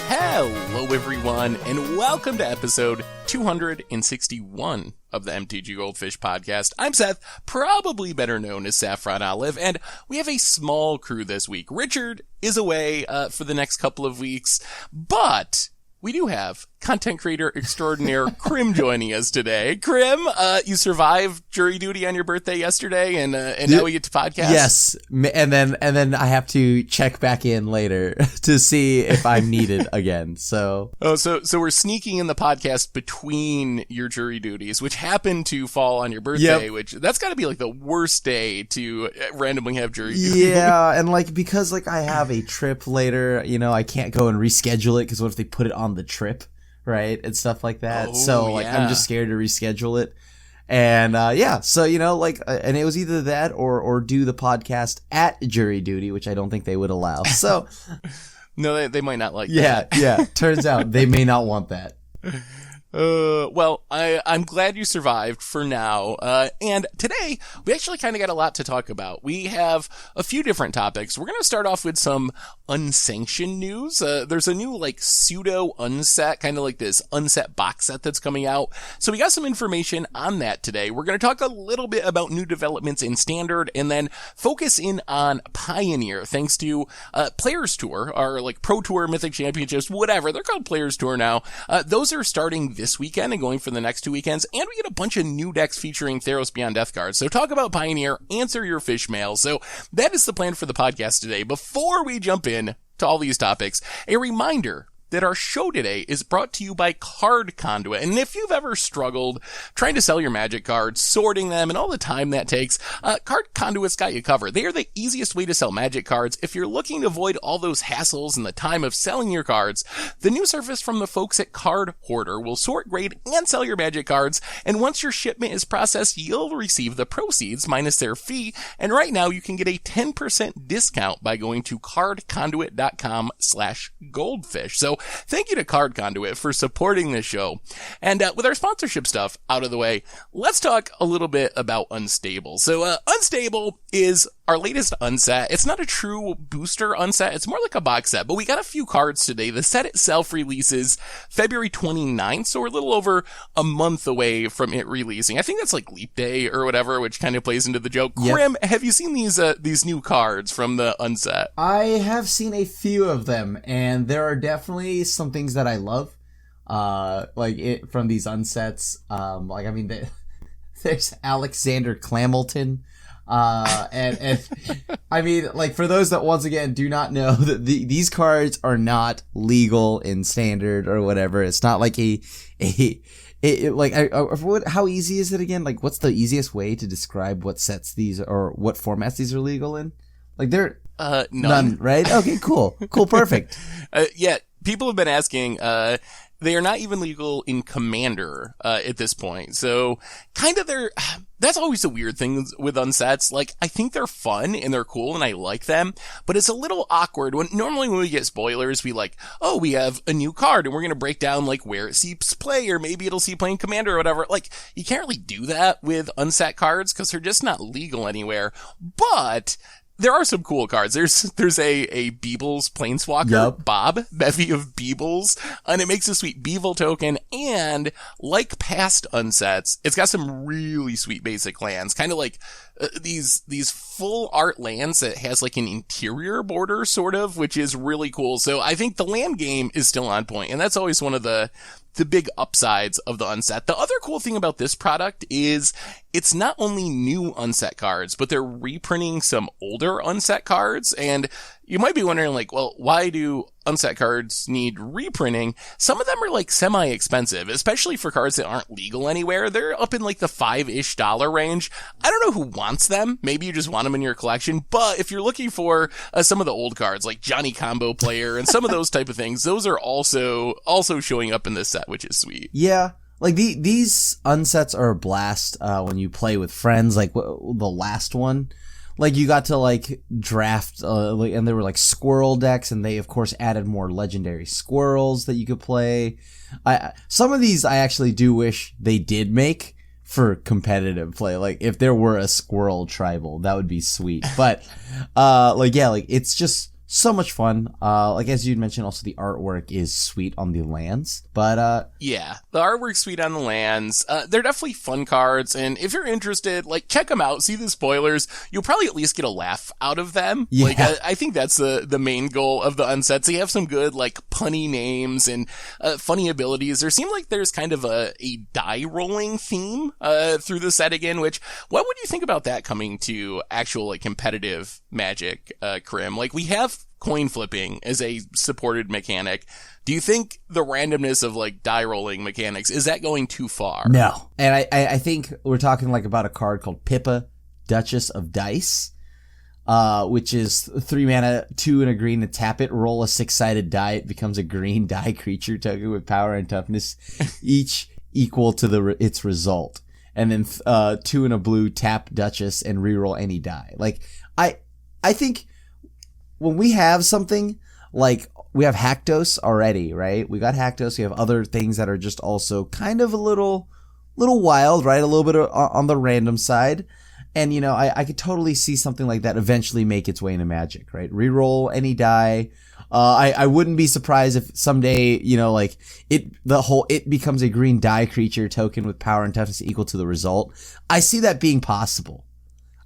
Hello, everyone, and welcome to episode 261 of the MTG Goldfish podcast. I'm Seth, probably better known as Saffron Olive, and we have a small crew this week. Richard is away for the next couple of weeks, but we do have content creator extraordinaire Crim joining us today. Crim, you survived jury duty on your birthday yesterday, and now we get to podcast. Yes, and then I have to check back in later to see if I'm needed again. So we're sneaking in the podcast between your jury duties, which happen to fall on your birthday. Yep. Which that's got to be like the worst day to randomly have jury duty. Yeah, and because I have a trip later, I can't go and reschedule it because what if they put it on the trip? Right, and stuff like that. I'm just scared to reschedule it. And so and it was either that or do the podcast at jury duty, which I don't think they would allow. So no, they might not like that. Yeah. Turns out they may not want that. Well, I'm glad you survived for now. And today we actually kind of got a lot to talk about. We have a few different topics. We're going to start off with some unsanctioned news. There's a new pseudo unset, kind of like this unset box set that's coming out. So we got some information on that today. We're going to talk a little bit about new developments in Standard and then focus in on Pioneer, thanks to Players Tour, or Pro Tour, Mythic Championships, whatever. They're called Players Tour now. Those are starting this weekend and going for the next 2 weekends, and we get a bunch of new decks featuring Theros Beyond Death cards. So talk about Pioneer, answer your fish mail. So that is the plan for the podcast today. Before we jump in to all these topics, a reminder that our show today is brought to you by Card Conduit. And if you've ever struggled trying to sell your Magic cards, sorting them, and all the time that takes, Card Conduit's got you covered. They are the easiest way to sell Magic cards. If you're looking to avoid all those hassles and the time of selling your cards, the new service from the folks at Card Hoarder will sort, grade, and sell your Magic cards. And once your shipment is processed, you'll receive the proceeds minus their fee. And right now, you can get a 10% discount by going to cardconduit.com/goldfish. So thank you to Card Conduit for supporting this show. And with our sponsorship stuff out of the way, let's talk a little bit about Unstable. So Unstable is our latest unset. It's not a true booster unset. It's more like a box set, but we got a few cards today. The set itself releases February 29th, so we're a little over a month away from it releasing. I think that's like Leap Day or whatever, which kind of plays into the joke. Yep. Grim, have you seen these new cards from the unset? I have seen a few of them, and there are definitely some things that I love, from these unsets. There's Alexander Clamilton, and I mean, for those that once again do not know, that these cards are not legal in Standard or whatever. It's not like how easy is it again? What's the easiest way to describe what sets these or what formats these are legal in? They're none, right? Okay, cool, perfect. Yeah. People have been asking, they are not even legal in Commander, at this point. So, that's always the weird thing with unsets. I think they're fun and they're cool and I like them, but it's a little awkward normally when we get spoilers, we we have a new card and we're going to break down, where it sees play, or maybe it'll see play in Commander or whatever. You can't really do that with unset cards because they're just not legal anywhere, but there are some cool cards. There's a Beebles Planeswalker, yep. Bob, bevy of Beebles, and it makes a sweet Beeble token, and like past unsets, it's got some really sweet basic lands, kind of these full art lands that has an interior border, sort of, which is really cool. So I think the land game is still on point, and that's always one of the big upsides of the unset. The other cool thing about this product is it's not only new unset cards, but they're reprinting some older unset cards. And you might be wondering, why do unset cards need reprinting? Some of them are semi-expensive, especially for cards that aren't legal anywhere. They're up in the $5-ish range. I don't know who wants them. Maybe you just want them in your collection. But if you're looking for some of the old cards like Johnny Combo Player and some of those type of things, those are also showing up in this set, which is sweet. Yeah. These unsets are a blast when you play with friends, the last one. You got to draft, and there were squirrel decks, and they of course added more legendary squirrels that you could play. Some of these I actually do wish they did make for competitive play. If there were a squirrel tribal, that would be sweet. But it's just so much fun. Like as you'd mentioned, also the artwork is sweet on the lands. But yeah, the artwork's sweet on the lands. They're definitely fun cards, and if you're interested, like check them out. See the spoilers. You'll probably at least get a laugh out of them. Yeah. Like I think that's the main goal of the unsets. They have some good like punny names and funny abilities. There seems like there's kind of a die rolling theme through the set again. Which what would you think about that coming to actual like competitive Magic, Crim? Like we have coin flipping as a supported mechanic. Do you think the randomness of like die rolling mechanics, is that going too far? No. And I think we're talking like about a card called Pippa, Duchess of Dice, which is 3 mana, 2 and a green to tap it, roll a 6-sided die. It becomes a green die creature token with power and toughness, each equal to its result. And then 2 and a blue, tap Duchess and reroll any die. Like I think when we have something like we have Haktos already, right? We got Haktos. We have other things that are just also kind of a little wild, right? A little bit on the random side. And, you know, I could totally see something like that eventually make its way into Magic, right? Reroll any die. I wouldn't be surprised if someday, you know, like it becomes a green die creature token with power and toughness equal to the result. I see that being possible.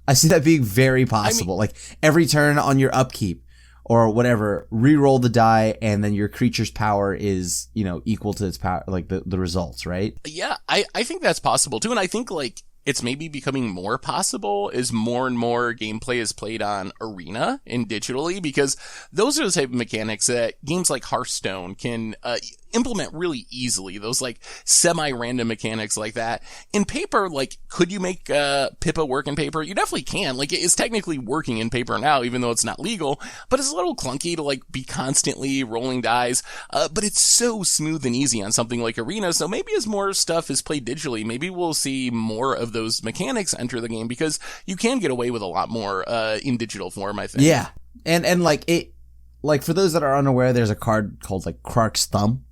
I see that being very possible. Like every turn on your upkeep or whatever, re-roll the die and then your creature's power is, you know, equal to its power, like the results, right? Yeah, I think that's possible too. And I think like it's maybe becoming more possible as more and more gameplay is played on Arena and digitally, because those are the type of mechanics that games like Hearthstone can implement really easily. Those like semi-random mechanics like that. In paper, like, could you make Pippa work in paper? You definitely can. Like, it's technically working in paper now, even though it's not legal, but it's a little clunky to like be constantly rolling dice. But it's so smooth and easy on something like Arena. So maybe as more stuff is played digitally, maybe we'll see more of those mechanics enter the game, because you can get away with a lot more in digital form, I think. Yeah. And like it, like for those that are unaware, there's a card called like Krark's Thumb.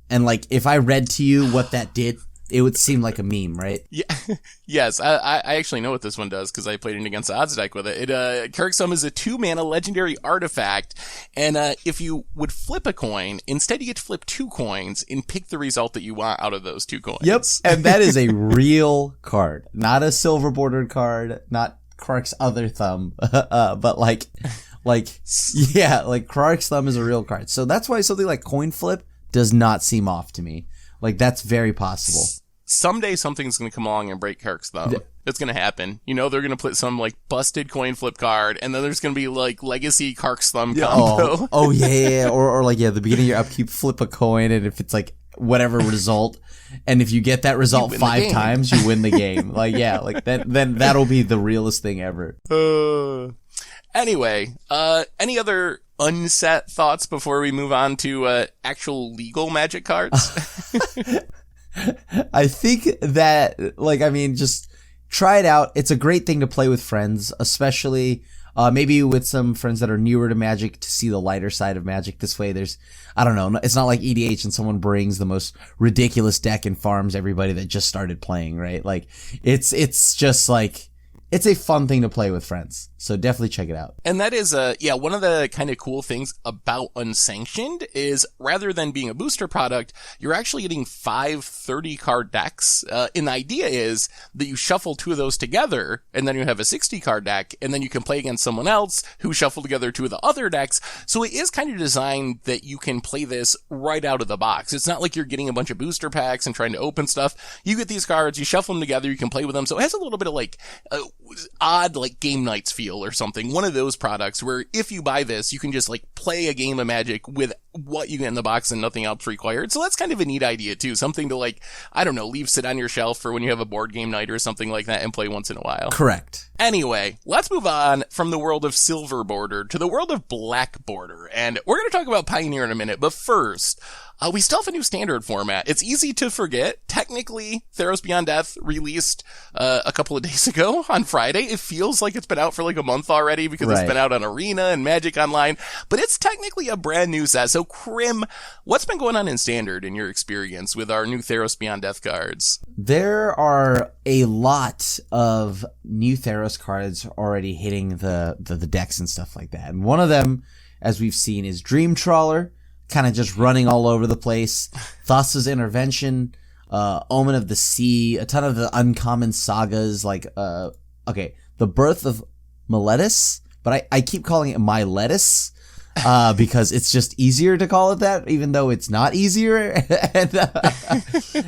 And like, if I read to you what that did, it would seem like a meme, right? Yeah. Yes, I actually know what this one does because I played it against the odds deck with it. Krark's Thumb is a 2-mana legendary artifact, and if you would flip a coin, instead you get to flip 2 coins and pick the result that you want out of those 2 coins. Yep, and that is a real card, not a silver bordered card, not Krark's other thumb, but like yeah, like Krark's Thumb is a real card. So that's why something like coin flip does not seem off to me. Like, that's very possible. Someday something's going to come along and break Krark's Thumb. Yeah. It's going to happen. You know, they're going to put some, like, busted coin flip card, and then there's going to be, like, legacy Krark's Thumb combo. Oh, yeah. Or, like, yeah, the beginning of your upkeep, flip a coin, and if it's, like, whatever result, and if you get that result 5 times, you win the game. Like, yeah, like, then that'll be the realest thing ever. Anyway, any other unset thoughts before we move on to actual legal Magic cards? I think that, like, I mean, just try it out. It's a great thing to play with friends, especially maybe with some friends that are newer to Magic, to see the lighter side of Magic. This way, there's, I don't know, it's not like EDH and someone brings the most ridiculous deck and farms everybody that just started playing, right? Like, it's just like, it's a fun thing to play with friends. So definitely check it out. And that is, one of the kind of cool things about Unsanctioned is rather than being a booster product, you're actually getting 5 30-card decks. And the idea is that you shuffle 2 of those together, and then you have a 60-card deck, and then you can play against someone else who shuffled together 2 of the other decks. So it is kind of designed that you can play this right out of the box. It's not like you're getting a bunch of booster packs and trying to open stuff. You get these cards, you shuffle them together, you can play with them. So it has a little bit of like odd like game nights feel or something. One of those products where if you buy this, you can just like play a game of Magic with what you get in the box and nothing else required. So that's kind of a neat idea too. Something to like, I don't know, leave sit on your shelf for when you have a board game night or something like that and play once in a while. Correct. Anyway, let's move on from the world of silver border to the world of black border. And we're going to talk about Pioneer in a minute, but first, we still have a new standard format. It's easy to forget. Technically, Theros Beyond Death released a couple of days ago on Friday. It feels like it's been out for like a month already because It's been out on Arena and Magic Online, but it's technically a brand new set. So, Crim, what's been going on in Standard in your experience with our new Theros Beyond Death cards? There are a lot of new Theros cards already hitting the decks and stuff like that. And one of them, as we've seen, is Dream Trawler, kind of just running all over the place. Thassa's Intervention, Omen of the Sea, a ton of the uncommon sagas, like, The Birth of Miletus, but I keep calling it Miletus, because it's just easier to call it that, even though it's not easier.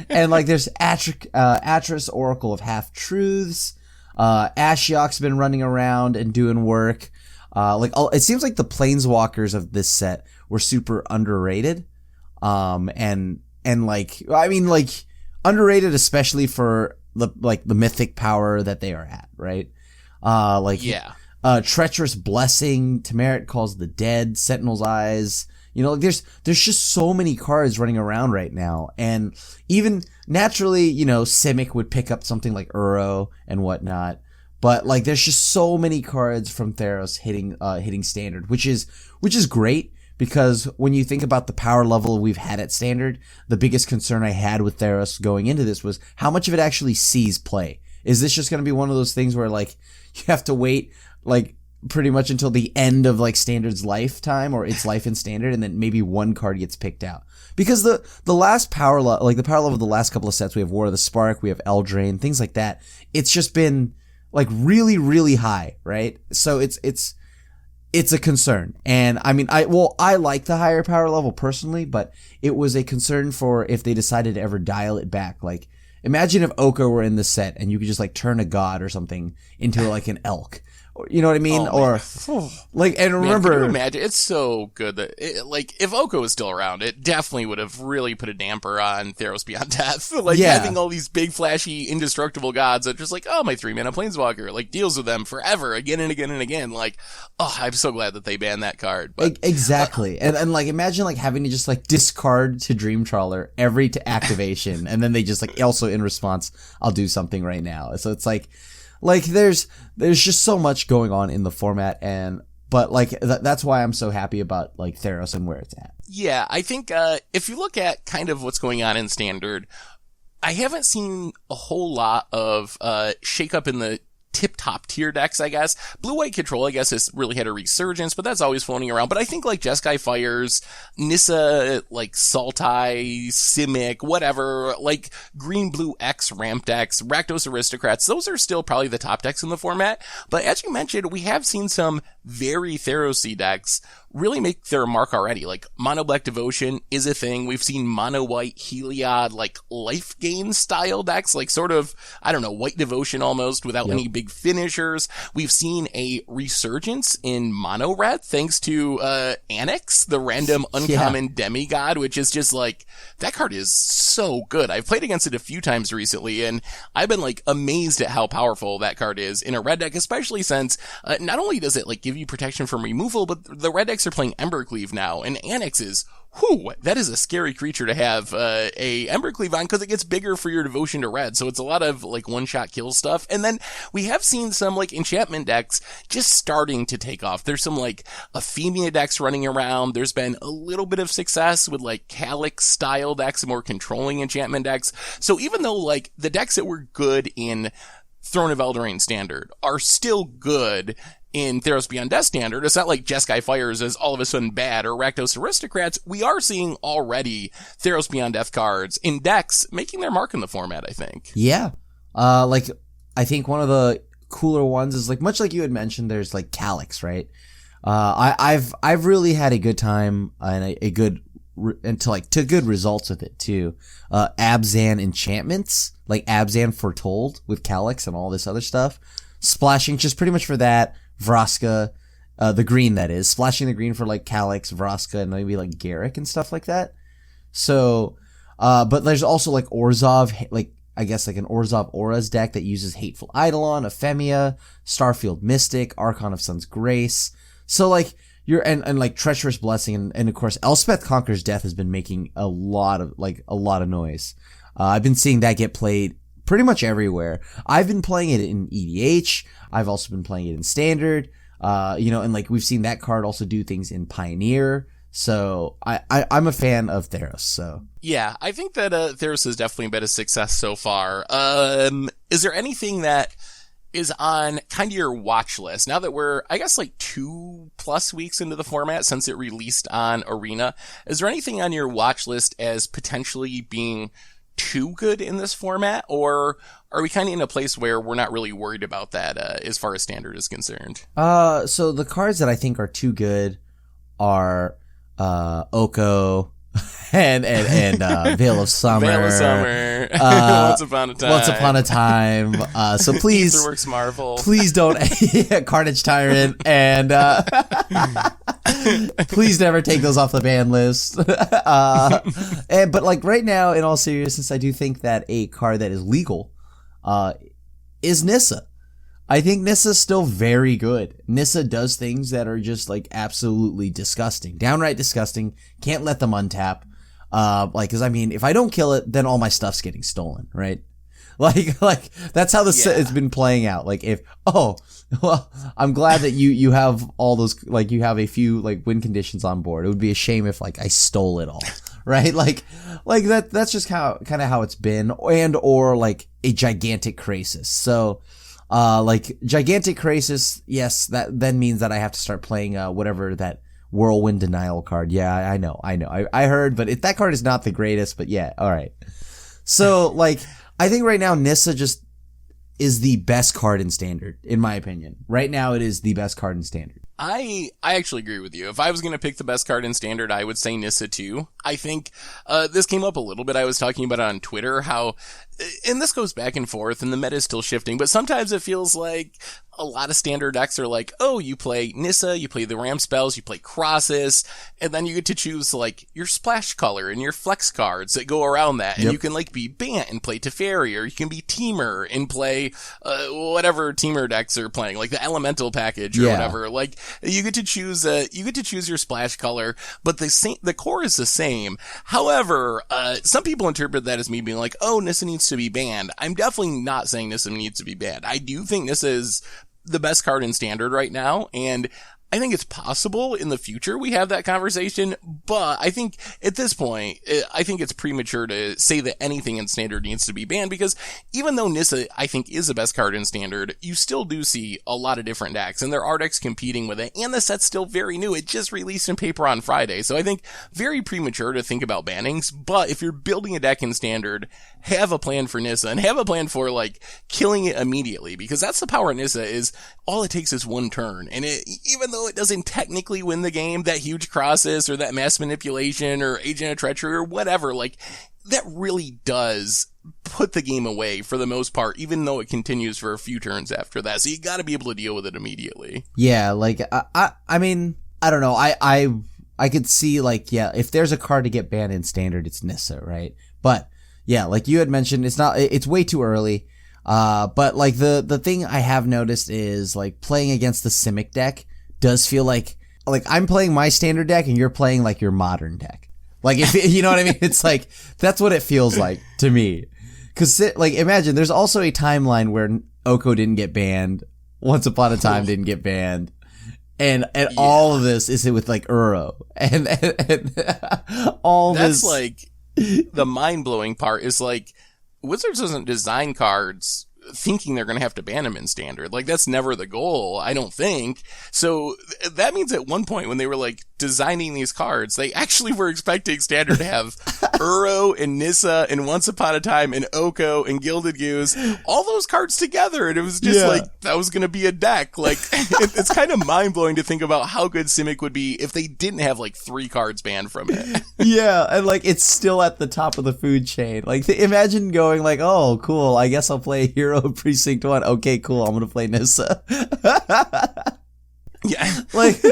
and like there's Atris, Oracle of Half-Truths, Ashiok's been running around and doing work. It seems like the Planeswalkers of this set were super underrated. Underrated especially for the mythic power that they are at, right? Treacherous Blessing, Temerit Calls the Dead, Sentinel's Eyes. There's just so many cards running around right now. And even naturally, Simic would pick up something like Uro and whatnot. But there's just so many cards from Theros hitting Standard, which is great, because when you think about the power level we've had at Standard, the biggest concern I had with Theros going into this was how much of it actually sees play. Is this just going to be one of those things where you have to wait pretty much until the end of Standard's lifetime or its life in Standard, and then maybe one card gets picked out? Because the last power level, the power level of the last couple of sets, we have War of the Spark, we have Eldraine, things like that. It's just been really, really high, right? So it's a concern. And I mean, I like the higher power level personally, but it was a concern for if they decided to ever dial it back. Imagine if Oko were in the set and you could just turn a god or something into an elk. You know what I mean? Remember, can you imagine? It's so good that if Oko was still around, it definitely would have really put a damper on Theros Beyond Death. Having all these big, flashy, indestructible gods that just my 3-mana Planeswalker deals with them forever, again and again and again. I'm so glad that they banned that card. But, exactly. And imagine having to just discard to Dream Trawler every to activation, and then they just also in response, I'll do something right now. So it's there's just so much going on in the format, but that's why I'm so happy about Theros and where it's at. Yeah, I think if you look at kind of what's going on in Standard, I haven't seen a whole lot of shake up in the tip-top tier decks, I guess. Blue-White Control, I guess, has really had a resurgence, but that's always floating around. But I think Jeskai Fires, Nissa, Sultai, Simic, whatever, Green-Blue X ramp decks, Rakdos Aristocrats, those are still probably the top decks in the format. But as you mentioned, we have seen some very Theros-y decks really make their mark already. Mono Black Devotion is a thing. We've seen Mono White Heliod, life gain style decks, sort of, I don't know, White Devotion almost, without any big finishers. We've seen a resurgence in Mono Red thanks to Annex, the random uncommon demigod, which is just that card is so good. I've played against it a few times recently, and I've been amazed at how powerful that card is in a red deck, especially since not only does it give you protection from removal, but the red decks are playing Embercleave now, and Annex is, that is a scary creature to have a Embercleave on, because it gets bigger for your devotion to red, so it's a lot of one-shot kill stuff. And then we have seen some enchantment decks just starting to take off. There's some Ephemia decks running around. There's been a little bit of success with Calyx style decks, more controlling enchantment decks. So even though the decks that were good in Throne of Eldraine Standard are still good in Theros Beyond Death Standard, it's not Jeskai Fires is all of a sudden bad, or Rakdos Aristocrats. We are seeing already Theros Beyond Death cards in decks making their mark in the format, I think. Yeah. I think one of the cooler ones is much like you had mentioned, there's Calyx, right? I've really had a good time and a good to good results with it too. Abzan enchantments, Abzan Foretold with Calyx and all this other stuff. Splashing just pretty much for that. Vraska, the green that is. Splashing the green for Calyx, Vraska, and maybe Garruk and stuff like that. So, but there's also Orzhov, I guess an Orzhov Auras deck that uses Hateful Eidolon, Ephemia, Starfield Mystic, Archon of Sun's Grace. So and Treacherous Blessing and of course Elspeth Conquers Death has been making a lot of noise. I've been seeing that get played pretty much everywhere. I've been playing it in EDH. I've also been playing it in Standard. And we've seen that card also do things in Pioneer. So I'm a fan of Theros. So yeah, I think that Theros has definitely been a success so far. Is there anything that is on kind of your watch list. Now that we're, I guess, like 2+ weeks into the format since it released on Arena, is there anything on your watch list as potentially being too good in this format, or are we kind of in a place where we're not really worried about that as far as Standard is concerned? So the cards that I think are too good are Oko and Veil of Summer. Veil of Summer. Once Upon a Time. Once Upon a Time. So please, Etherworks Marvel. Please don't. Carnage Tyrant, and please never take those off the ban list. But like right now, in all seriousness, I do think that a card that is legal is Nissa. I think Nissa's still very good. Nissa does things that are just like absolutely disgusting, downright disgusting. Can't let them untap. Cause I mean, if I don't kill it, then all my stuff's getting stolen, right? Like that's how it's been playing out. Like I'm glad that you have all those, like you have a few like win conditions on board. It would be a shame if like I stole it all, right? Like that's just kind of how it's been, or like a gigantic crisis. So, like gigantic crisis, yes, that then means that I have to start playing whatever that whirlwind denial card. Yeah, I know. I heard, but that card is not the greatest. But yeah, all right. So like, I think right now Nissa just is the best card in Standard, in my opinion. Right now, it is the best card in Standard. I actually agree with you. If I was going to pick the best card in Standard, I would say Nissa too. I think this came up a little bit. I was talking about it on Twitter, how, and this goes back and forth, and the meta is still shifting, but sometimes it feels like a lot of Standard decks are like, oh, you play Nissa, you play the ramp spells, you play Crosses, and then you get to choose like your splash color and your flex cards that go around that. And you can like be Bant and play Teferi, or you can be Teamer and play whatever Teamer decks are playing, like the Elemental package or whatever. Like you get to choose your splash color, but the core is the same. However, some people interpret that as me being like, oh, Nissa needs to be banned. I'm definitely not saying Nissa needs to be banned. I do think Nissa is the best card in Standard right now, and I think it's possible in the future we have that conversation, but I think at this point, I think it's premature to say that anything in Standard needs to be banned, because even though Nissa, I think, is the best card in Standard, you still do see a lot of different decks, and there are decks competing with it, and the set's still very new. It just released in paper on Friday, so I think very premature to think about bannings, but if you're building a deck in Standard, have a plan for Nissa, and have a plan for, like, killing it immediately, because that's the power of Nissa, is all it takes is one turn, and even though it doesn't technically win the game, that huge Crosses or that mass manipulation or Agent of Treachery or whatever, like, that really does put the game away for the most part, even though it continues for a few turns after that. So you gotta be able to deal with it immediately. Yeah, like, I mean, I don't know. I could see, like, yeah, if there's a card to get banned in Standard, it's Nissa, right? But, yeah, like you had mentioned, it's way too early. But like the thing I have noticed is like playing against the Simic deck does feel like I'm playing my Standard deck and you're playing like your modern deck. Like, if you know what I mean? It's like, that's what it feels like to me. Cause like, imagine there's also a timeline where Oko didn't get banned. Once Upon a Time didn't get banned. And all of this is with like Uro and all that's this. Like the mind blowing part is like Wizards doesn't design cards thinking they're going to have to ban them in Standard. Like, that's never the goal, I don't think. So that means at one point when they were like designing these cards, they actually were expecting Standard to have Uro and Nissa and Once Upon a Time and Oko and Gilded Goose, all those cards together. And it was just like, that was going to be a deck. Like, it's kind of mind blowing to think about how good Simic would be if they didn't have like 3 cards banned from it. Yeah. And like, it's still at the top of the food chain. Like, imagine going like, oh, cool, I guess I'll play Hero Precinct 1. Okay, cool, I'm gonna play Nissa. Yeah. Like,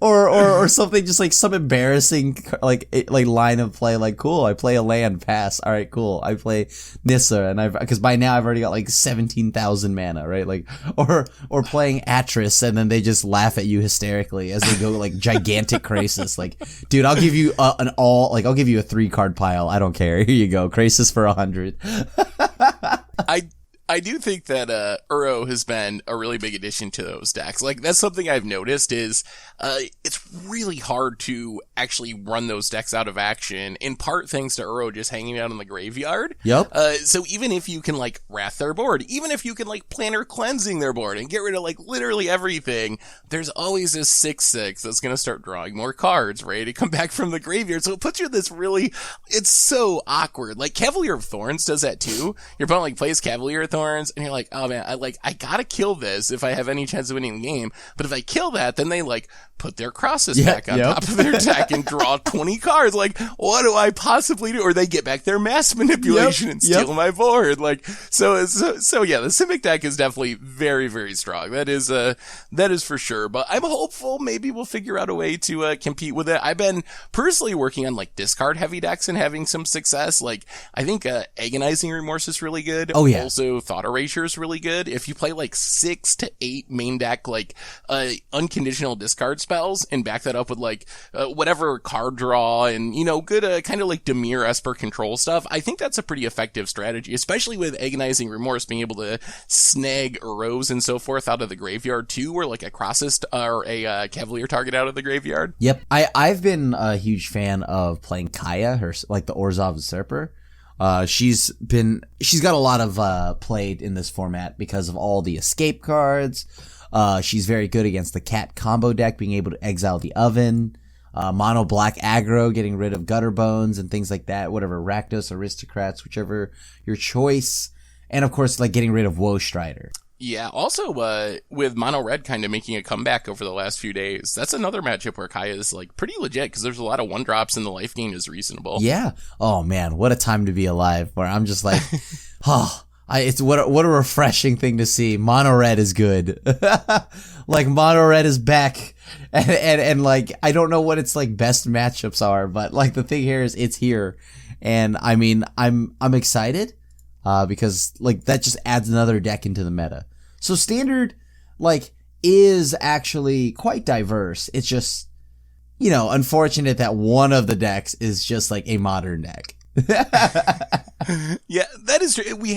or something, just like some embarrassing like line of play, like, cool, I play a land, pass, all right, cool, I play Nissa, and because by now I've already got like 17,000 mana, right? Like, or playing Atris, and then they just laugh at you hysterically as they go like gigantic Krasis. Like, dude, I'll give you I'll give you a 3-card pile, I don't care, here you go, Krasis for 100. I do think that Uro has been a really big addition to those decks. Like, that's something I've noticed is it's really hard to actually run those decks out of action, in part thanks to Uro just hanging out in the graveyard. Yep. So even if you can, like, wrath their board, even if you can, like, planner cleansing their board and get rid of, like, literally everything, there's always this 6/6 that's going to start drawing more cards, ready to come back from the graveyard. So it puts you in this really, it's so awkward. Like, Cavalier of Thorns does that too. Your opponent, like, plays Cavalier of Thorns, and you're like, oh man, I gotta kill this if I have any chance of winning the game. But if I kill that, then they, like, put their crosses back on top of their deck and draw 20 cards. Like, what do I possibly do? Or they get back their mass manipulation and steal my board. Like, so yeah, the Simic deck is definitely very, very strong. That is for sure. But I'm hopeful maybe we'll figure out a way to compete with it. I've been personally working on, like, discard heavy decks and having some success. Like, I think Agonizing Remorse is really good. Oh yeah. Also, Thought Erasure is really good. If you play, like, 6 to 8 main deck, like, unconditional discard spells and back that up with, like, whatever card draw and, you know, good kind of like Dimir Esper control stuff, I think that's a pretty effective strategy, especially with Agonizing Remorse being able to snag Uros and so forth out of the graveyard too, or like a Crossist or a Cavalier target out of the graveyard. Yep. I've been a huge fan of playing Kaya, her, like the Orzhov Usurper. She's got a lot of play in this format because of all the escape cards. She's very good against the cat combo deck, being able to exile the oven. Mono black aggro, getting rid of gutter bones and things like that. Whatever, Rakdos, Aristocrats, whichever your choice. And of course, like getting rid of Woe Strider. Yeah, also, with Mono Red kind of making a comeback over the last few days, that's another matchup where Kaya is, like, pretty legit, because there's a lot of 1-drops and the life gain is reasonable. Yeah. Oh man, what a time to be alive, where I'm just like, it's what a refreshing thing to see. Mono Red is good. Like, Mono Red is back. And like, I don't know what its, like, best matchups are, but, like, the thing here is it's here. And I mean, I'm excited, because, like, that just adds another deck into the meta. So Standard, like, is actually quite diverse. It's just, you know, unfortunate that one of the decks is just, like, a modern deck. Yeah, that is true. We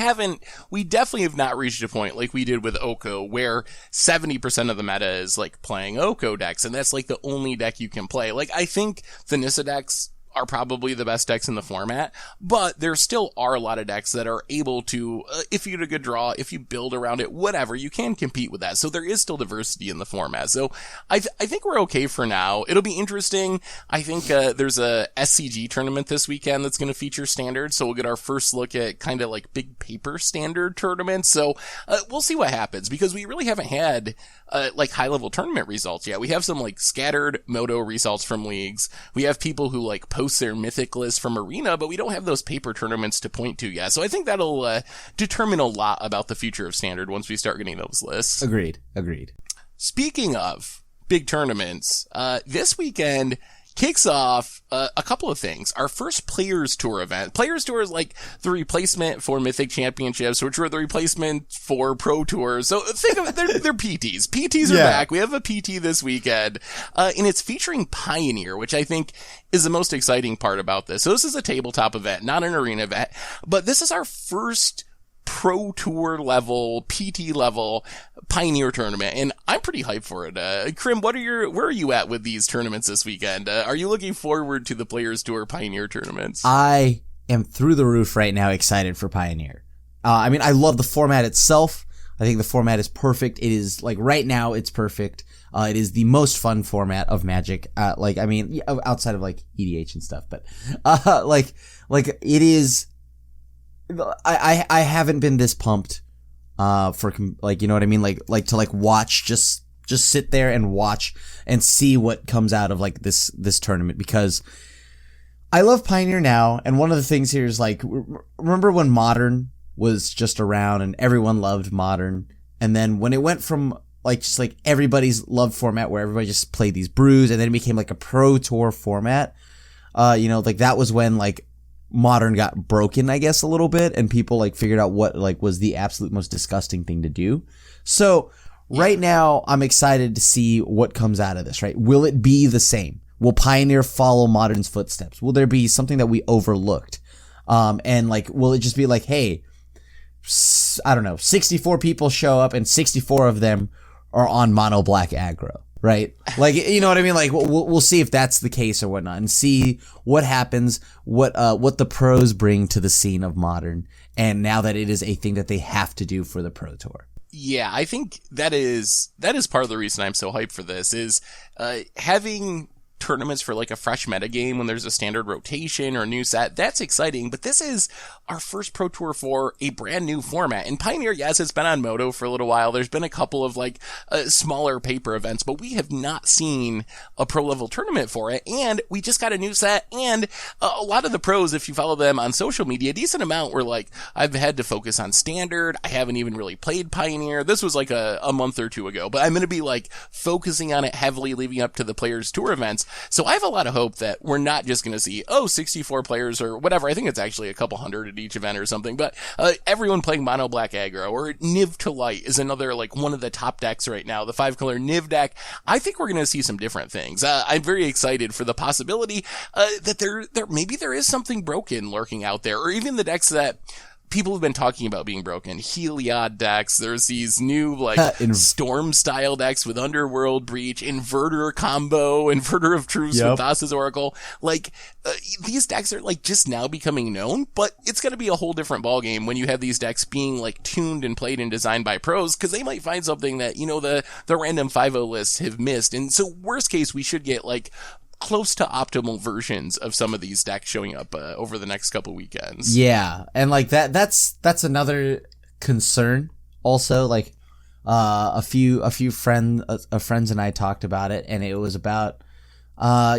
definitely have not reached a point like we did with Oko, where 70% of the meta is, like, playing Oko decks, and that's, like, the only deck you can play. Like, I think the Nissa decks are probably the best decks in the format, but there still are a lot of decks that are able to, if you get a good draw, if you build around it, whatever, you can compete with that. So there is still diversity in the format. So I think we're okay for now. It'll be interesting. I think there's a SCG tournament this weekend that's going to feature Standard, so we'll get our first look at kind of like big paper Standard tournaments. So we'll see what happens, because we really haven't had like high-level tournament results yet. We have some, like, scattered Moto results from leagues. We have people who, like, post their mythic list from Arena, but we don't have those paper tournaments to point to yet. So I think that'll determine a lot about the future of Standard once we start getting those lists. Agreed. Speaking of big tournaments, this weekend kicks off a couple of things. Our first Players Tour event. Players Tour is like the replacement for Mythic Championships, which were the replacement for Pro Tours. So think of it, they're PTs. PTs are back. We have a PT this weekend, and it's featuring Pioneer, which I think is the most exciting part about this. So this is a tabletop event, not an arena event, but this is our first Pro Tour level, PT level Pioneer tournament, and I'm pretty hyped for it. Crim, where are you at with these tournaments this weekend? Are you looking forward to the Players Tour Pioneer tournaments? I am through the roof right now, excited for Pioneer. I mean, I love the format itself. I think the format is perfect. It is, like, right now, it's perfect. It is the most fun format of Magic. Like, I mean, outside of, like, EDH and stuff, but, like, it is. I haven't been this pumped, for, like, you know what I mean? Like to, like, watch, just sit there and watch and see what comes out of, like, this tournament, because I love Pioneer now. And one of the things here is, like, remember when Modern was just around and everyone loved Modern? And then when it went from, like, just, like, everybody's loved format where everybody just played these brews, and then it became, like, a Pro Tour format, you know, like, that was when, like, Modern got broken, I guess, a little bit, and people, like, figured out what, like, was the absolute most disgusting thing to do. So right now, I'm excited to see what comes out of this, right? Will it be the same? Will Pioneer follow Modern's footsteps? Will there be something that we overlooked? And, like, will it just be like, hey, I don't know, 64 people show up and 64 of them are on mono black aggro, right? Like, you know what I mean? Like, we'll see if that's the case or whatnot, and see what happens, what the pros bring to the scene of Modern, and now that it is a thing that they have to do for the Pro Tour. Yeah, I think that is part of the reason I'm so hyped for this is having tournaments for like a fresh meta game when there's a standard rotation or a new set. That's exciting, but this is our first Pro Tour for a brand new format. And Pioneer, yes, it's been on Moto for a little while. There's been a couple of like smaller paper events, but we have not seen a pro level tournament for it. And we just got a new set, and a lot of the pros, if you follow them on social media, a decent amount were like, I've had to focus on standard. I haven't even really played Pioneer. This was like a month or two ago, but I'm going to be like focusing on it heavily leading up to the Players Tour events. So I have a lot of hope that we're not just going to see, 64 players or whatever. I think it's actually a couple hundred at each event or something, but everyone playing mono black aggro, or Niv to Light is another, like, one of the top decks right now, the 5-color Niv deck. I think we're going to see some different things. I'm very excited for the possibility that there maybe there is something broken lurking out there, or even the decks that people have been talking about being broken. Heliod decks. There's these new, like, Storm-style decks with Underworld Breach, Inverter combo, Inverter of Truths with Thassa's Oracle. Like, these decks are, like, just now becoming known, but it's gonna be a whole different ballgame when you have these decks being, like, tuned and played and designed by pros, because they might find something that, you know, the random 5-0 lists have missed. And so, worst case, we should get, like, close to optimal versions of some of these decks showing up over the next couple weekends. Yeah, and like that's another concern. Also, like a few friends and I talked about it, and it was about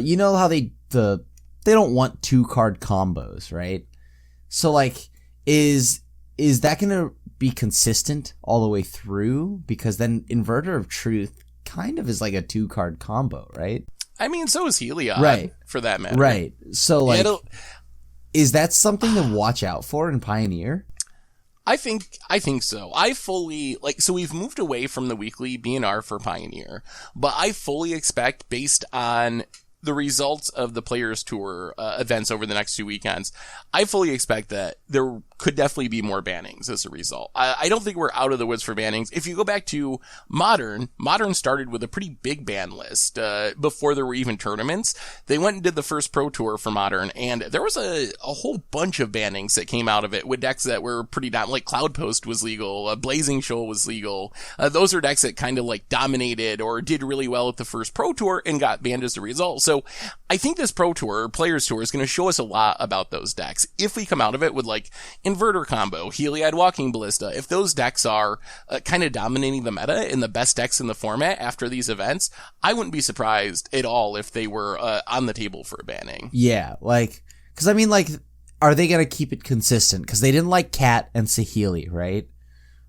you know how they don't want 2-card combos, right? So like, is that gonna be consistent all the way through? Because then Inverter of Truth kind of is like a 2-card combo, right? I mean, so is Heliod, right, for that matter. Right. So, like, is that something to watch out for in Pioneer? I think so. I fully, like, so we've moved away from the weekly BNR for Pioneer, but I fully expect, based on the results of the Players Tour events over the next 2 weekends, I fully expect that there could definitely be more bannings as a result. I don't think we're out of the woods for bannings. If you go back to Modern started with a pretty big ban list before there were even tournaments. They went and did the first Pro Tour for Modern, and there was a whole bunch of bannings that came out of it with decks that were pretty like Cloudpost was legal, Blazing Shoal was legal. Those are decks that kind of like dominated or did really well at the first Pro Tour and got banned as a result. So I think this Pro Tour, Players Tour, is going to show us a lot about those decks. If we come out of it with like Inverter combo, Heliod Walking Ballista, if those decks are kind of dominating the meta and the best decks in the format after these events, I wouldn't be surprised at all if they were on the table for a banning. Yeah, like, because I mean, like, are they going to keep it consistent? Because they didn't like Cat and Saheeli, right?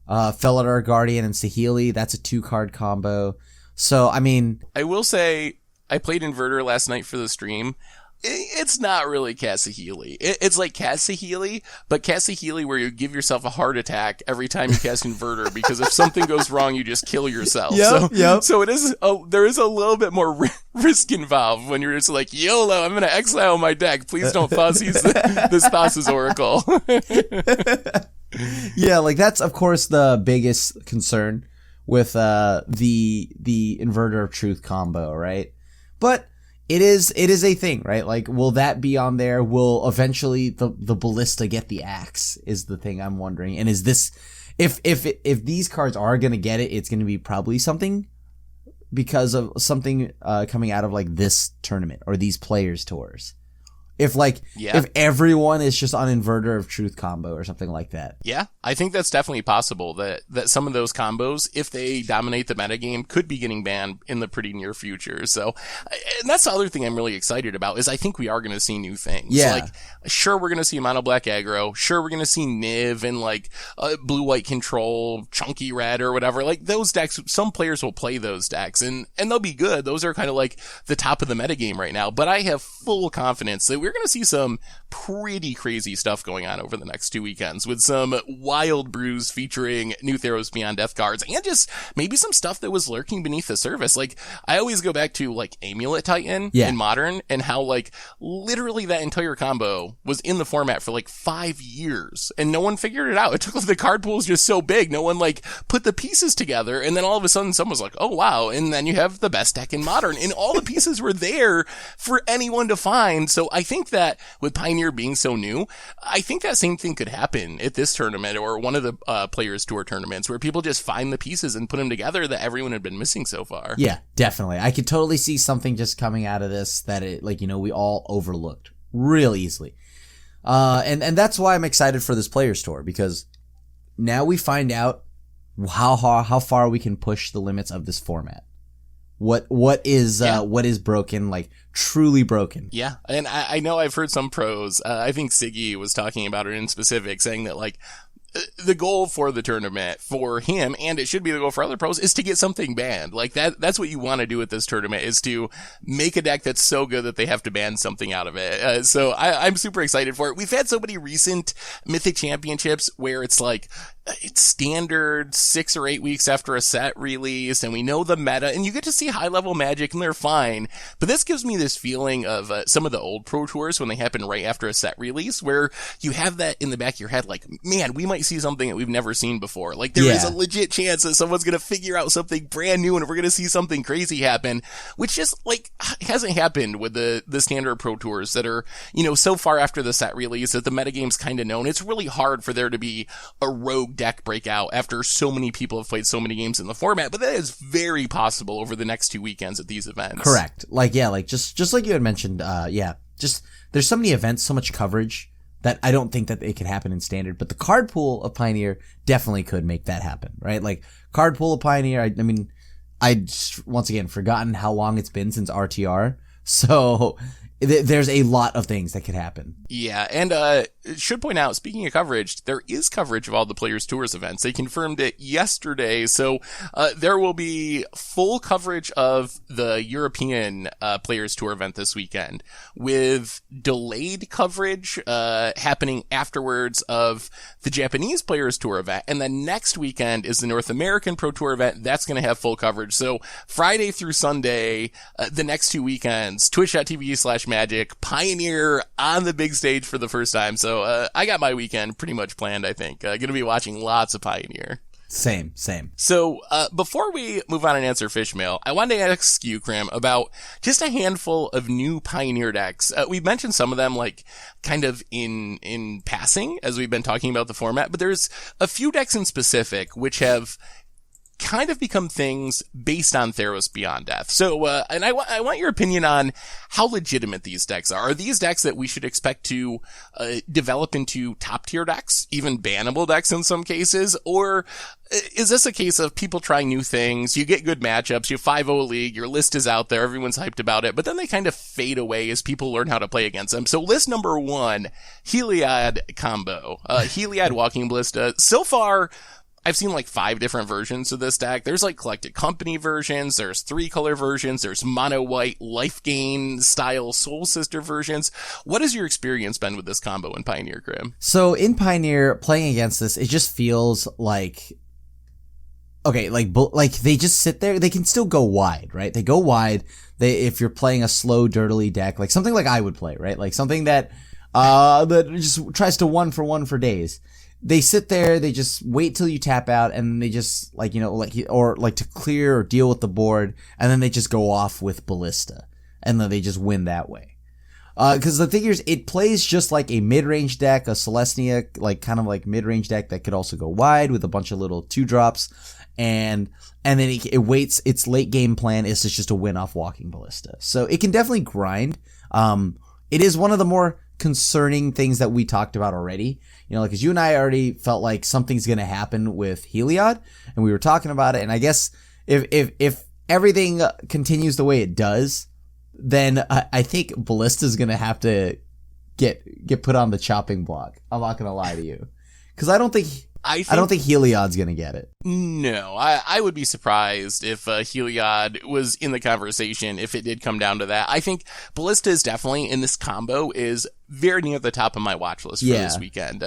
Felidar Guardian and Saheeli, that's a 2-card combo. So, I mean, I will say, I played Inverter last night for the stream. It's not really Cat Saheeli. It's like Cat Saheeli, but Cat Saheeli where you give yourself a heart attack every time you cast Inverter, because if something goes wrong, you just kill yourself. So it is there is a little bit more risk involved when you're just like, YOLO, I'm going to exile my deck. Please don't Thoughtseize this Thassa's Oracle. Yeah, like that's, of course, the biggest concern with the Inverter of Truth combo, right? But it is a thing, right? Like, will that be on there? Will eventually the Ballista get the axe is the thing I'm wondering. And is this, if these cards are going to get it, it's going to be probably something because of something coming out of like this tournament or these Players Tours. If everyone is just on Inverter of Truth combo or something like that. Yeah, I think that's definitely possible that some of those combos, if they dominate the metagame, could be getting banned in the pretty near future. So, and that's the other thing I'm really excited about is I think we are going to see new things. Yeah. Like, sure, we're going to see mono black aggro. Sure, we're going to see Niv and like blue-white control, chunky red or whatever. Like those decks, some players will play those decks and they'll be good. Those are kind of like the top of the metagame right now. But I have full confidence that we're going to see some pretty crazy stuff going on over the next 2 weekends with some wild brews featuring new Theros Beyond Death cards and just maybe some stuff that was lurking beneath the surface. Like, I always go back to like Amulet Titan in Modern and how like literally that entire combo was in the format for like 5 years and no one figured it out. It took, the card pool was just so big. No one like put the pieces together, and then all of a sudden someone was like, oh wow. And then you have the best deck in Modern, and all the pieces were there for anyone to find. So I think that with Pioneer being so new, I think that same thing could happen at this tournament or one of the Players Tour tournaments where people just find the pieces and put them together that everyone had been missing so far. Yeah, definitely. I could totally see something just coming out of this that it, like, you know, we all overlooked real easily. And that's why I'm excited for this Players Tour, because now we find out how far we can push the limits of this format. What is broken, like truly broken. Yeah. And I know I've heard some pros, I think Siggy was talking about it in specific, saying that like, the goal for the tournament for him, and it should be the goal for other pros, is to get something banned. Like that's what you want to do with this tournament, is to make a deck that's so good that they have to ban something out of it. So I'm super excited for it. We've had so many recent Mythic Championships where it's like, it's standard 6 or 8 weeks after a set release, and we know the meta, and you get to see high level Magic, and they're fine. But this gives me this feeling of some of the old Pro Tours when they happen right after a set release, where you have that in the back of your head, like, man, we might see something that we've never seen before. Like, there is a legit chance that someone's gonna figure out something brand new, and we're gonna see something crazy happen, which just, like, hasn't happened with the standard Pro Tours that are, you know, so far after the set release that the metagame's kind of known. It's really hard for there to be a rogue deck breakout after so many people have played so many games in the format, but that is very possible over the next 2 weekends at these events. Correct. Like, yeah, like just like you had mentioned, just there's so many events, so much coverage that I don't think that it could happen in standard, but the card pool of Pioneer definitely could make that happen, right? Like, card pool of Pioneer, I mean, I just, once again, forgotten how long it's been since RTR, so there's a lot of things that could happen. Yeah, and should point out, speaking of coverage, there is coverage of all the Players Tours events. They confirmed it yesterday, so there will be full coverage of the European Players Tour event this weekend, with delayed coverage happening afterwards of the Japanese Players Tour event, and then next weekend is the North American Pro Tour event. That's going to have full coverage. So Friday through Sunday, the next 2 weekends, twitch.tv/Magic, Pioneer on the big stage for the first time. So I got my weekend pretty much planned, I think. Going to be watching lots of Pioneer. Same. So, before we move on and answer fish mail, I wanted to ask you, Crim, about just a handful of new Pioneer decks. We've mentioned some of them, like, kind of in passing, as we've been talking about the format, but there's a few decks in specific which have kind of become things based on Theros Beyond Death. So, and I want your opinion on how legitimate these decks are. Are these decks that we should expect to develop into top tier decks, even bannable decks in some cases? Or is this a case of people trying new things? You get good matchups, you 5-0 league, your list is out there, everyone's hyped about it, but then they kind of fade away as people learn how to play against them. So list number 1, Heliod combo. Heliod Walking Ballista. So far, I've seen like 5 different versions of this deck. There's like Collected Company versions, there's 3-color versions, there's mono white life gain style Soul Sister versions. What has your experience been with this combo in Pioneer, Crim? So in Pioneer, playing against this, it just feels like, okay, like they just sit there. They can still go wide, right? They go wide. If you're playing a slow, dirtily deck, like something like I would play, right? Like something that just tries to 1-for-1 for days. They sit there, they just wait till you tap out, and they just, like, you know, like, or like to clear or deal with the board, and then they just go off with Ballista, and then they just win that way. Cause the thing is, it plays just like a mid-range deck, a Celestia, like, kind of like mid-range deck that could also go wide with a bunch of little 2-drops, and then it waits, its late game plan is just to win off Walking Ballista. So it can definitely grind. It is one of the more concerning things that we talked about already. You know, like, cause you and I already felt like something's gonna happen with Heliod, and we were talking about it, and I guess if everything continues the way it does, then I think Ballista's gonna have to get put on the chopping block. I'm not gonna lie to you. Cause I don't think Heliod's gonna get it. No, I would be surprised if Heliod was in the conversation if it did come down to that. I think Ballista is definitely in this combo is very near the top of my watch list for this weekend.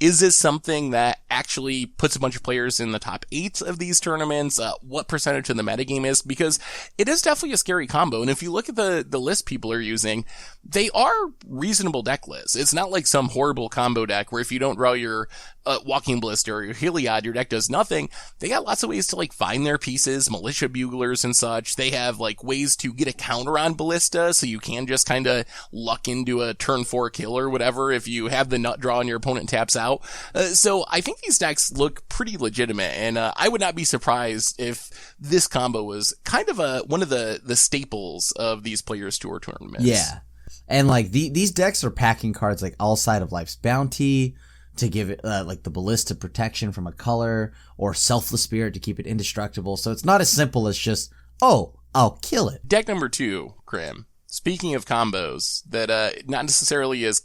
Is this something that actually puts a bunch of players in the top 8 of these tournaments? What percentage of the metagame is? Because it is definitely a scary combo. And if you look at the list people are using, they are reasonable deck lists. It's not like some horrible combo deck where if you don't draw your Walking Ballista or your Heliod, your deck does nothing. They got lots of ways to like find their pieces, militia buglers and such. They have like ways to get a counter on Ballista, so you can just kind of luck into a turn 4 kill or whatever if you have the nut draw and your opponent taps out. So I think these decks look pretty legitimate, and I would not be surprised if this combo was kind of one of the staples of these Players Tour tournaments. Yeah. And like these decks are packing cards like All Side of Life's Bounty to give it like the Ballista protection from a color, or Selfless Spirit to keep it indestructible. So it's not as simple as just, oh, I'll kill it. Deck number 2, Crim. Speaking of combos that not necessarily as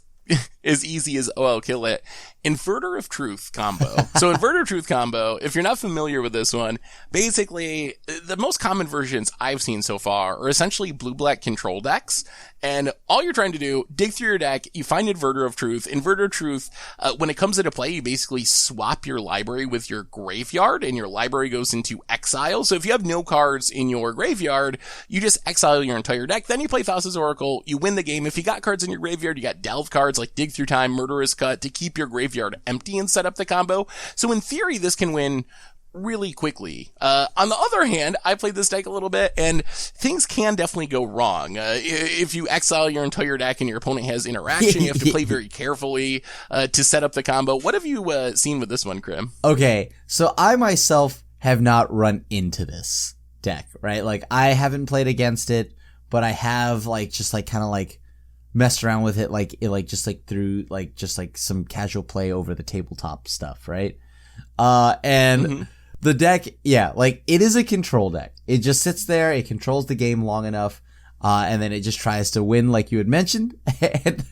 easy as, oh, I'll kill it. Inverter of Truth combo. So Inverter of Truth combo, if you're not familiar with this one, basically the most common versions I've seen so far are essentially blue-black control decks. And all you're trying to do, dig through your deck, you find Inverter of Truth. Inverter of Truth, when it comes into play, you basically swap your library with your graveyard, and your library goes into exile. So if you have no cards in your graveyard, you just exile your entire deck. Then you play Thassa's Oracle, you win the game. If you got cards in your graveyard, you got delve cards like Dig Through Time, Murderous Cut to keep your graveyard empty and set up the combo. So in theory, this can win really quickly. On the other hand, I played this deck a little bit, and things can definitely go wrong. If you exile your entire deck and your opponent has interaction, you have to play very carefully to set up the combo. What have you seen with this one, Crim? Okay, so I myself have not run into this deck, right? Like, I haven't played against it, but I have, like, just, like, kind of, like, messed around with it, through, like, just, like, some casual play over the tabletop stuff, right? And the deck, yeah, like, it is a control deck. It just sits there, it controls the game long enough, and then it just tries to win, like you had mentioned. And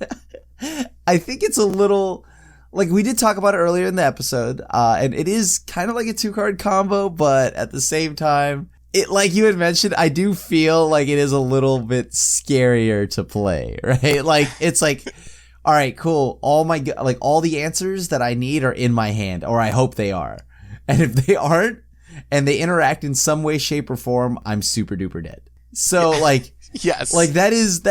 I think it's a little, like, we did talk about it earlier in the episode, and it is kind of like a 2-card combo, but at the same time, it, like you had mentioned, I do feel like it is a little bit scarier to play, right? Like, it's like, all right, cool. All the answers that I need are in my hand, or I hope they are. And if they aren't, and they interact in some way, shape, or form, I'm super duper dead. So, like, yes, like it is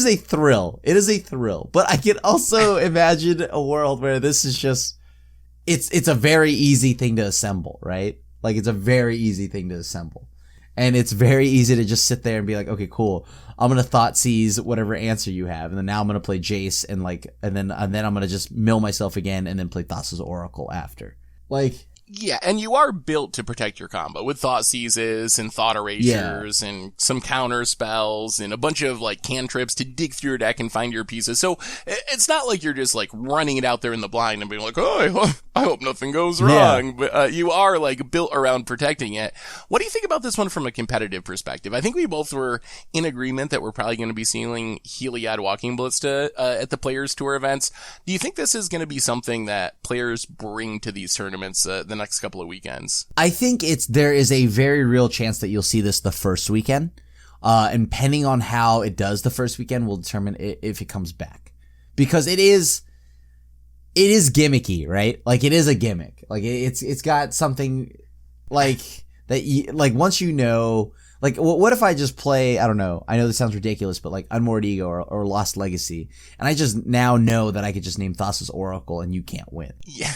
a thrill. It is a thrill. But I can also imagine a world where this is just, it's a very easy thing to assemble, right? Like, it's a very easy thing to assemble. And it's very easy to just sit there and be like, okay, cool. I'm going to Thoughtseize whatever answer you have. And then now I'm going to play Jace and then I'm going to just mill myself again and then play Thassa's Oracle after. Like, yeah, and you are built to protect your combo with Thought Seizes and Thought Erasures and some counter spells and a bunch of like cantrips to dig through your deck and find your pieces. So it's not like you're just like running it out there in the blind and being like, oh, I hope nothing goes wrong. Yeah. But you are like built around protecting it. What do you think about this one from a competitive perspective? I think we both were in agreement that we're probably going to be seeing Heliod Walking Ballista at the Players Tour events. Do you think this is going to be something that players bring to these tournaments the next couple of weekends? I think there is a very real chance that you'll see this the first weekend. And depending on how it does the first weekend will determine if it comes back. Because it is gimmicky, right? Like, it is a gimmick. Like, it's got something like that like, once you know, like, what if I just play, I don't know, I know this sounds ridiculous, but like Unmoored Ego or Lost Legacy, and I just now know that I could just name Thassa's Oracle and you can't win. Yeah.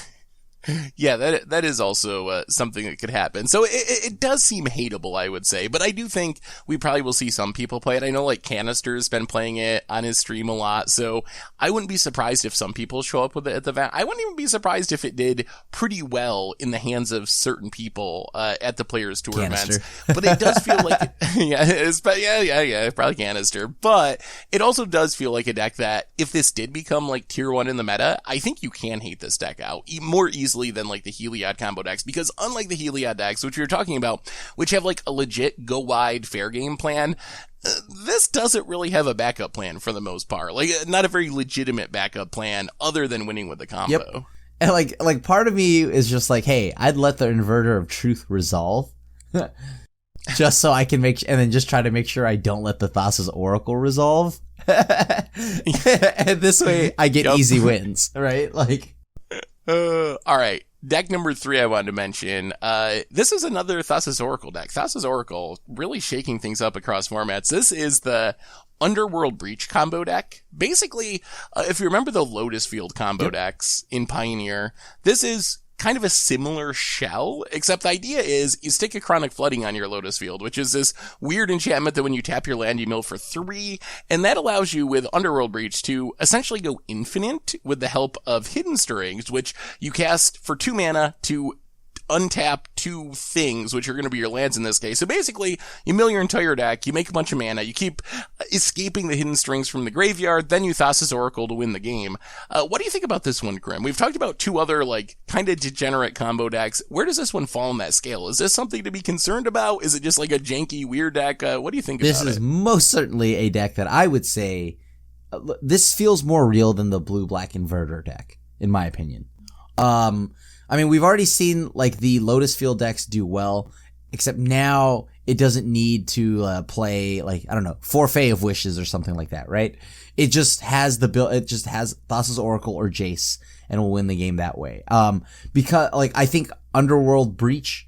Yeah, that is also something that could happen. So it does seem hateable, I would say, but I do think we probably will see some people play it. I know like Canister's been playing it on his stream a lot, so I wouldn't be surprised if some people show up with it at the event. I wouldn't even be surprised if it did pretty well in the hands of certain people at the Players Tour Canister. events. But it does feel like yeah, probably Canister. But it also does feel like a deck that if this did become like tier 1 in the meta, I think you can hate this deck out more easily than like the Heliod combo decks, because unlike the Heliod decks, which we were talking about, which have like a legit go wide fair game plan, this doesn't really have a backup plan for the most part. Like, not a very legitimate backup plan other than winning with the combo. Yep. And like part of me is just like, hey, I'd let the Inverter of Truth resolve. Just so I can and then just try to make sure I don't let the Thassa's Oracle resolve. And this way I get easy wins, right? Like, all right. Deck number 3 I wanted to mention. This is another Thassa's Oracle deck. Thassa's Oracle really shaking things up across formats. This is the Underworld Breach combo deck. Basically, if you remember the Lotus Field combo decks in Pioneer, this is kind of a similar shell, except the idea is you stick a Chronic Flooding on your Lotus Field, which is this weird enchantment that when you tap your land, you mill for 3, and that allows you with Underworld Breach to essentially go infinite with the help of Hidden Stirrings, which you cast for 2 mana to untap 2 things, which are going to be your lands in this case. So basically, you mill your entire deck, you make a bunch of mana, you keep escaping the Hidden Strings from the graveyard, then you Thassa's Oracle to win the game. What do you think about this one, Crim? We've talked about 2 other, like, kind of degenerate combo decks. Where does this one fall on that scale? Is this something to be concerned about? Is it just like a janky, weird deck? What do you think about it? This is most certainly a deck that I would say, this feels more real than the blue-black Inverter deck, in my opinion. I mean, we've already seen, like, the Lotus Field decks do well, except now it doesn't need to play, like, I don't know, Forfeit of Wishes or something like that, right? It just has it just has Thassa's Oracle or Jace, and will win the game that way. Because, like, I think Underworld Breach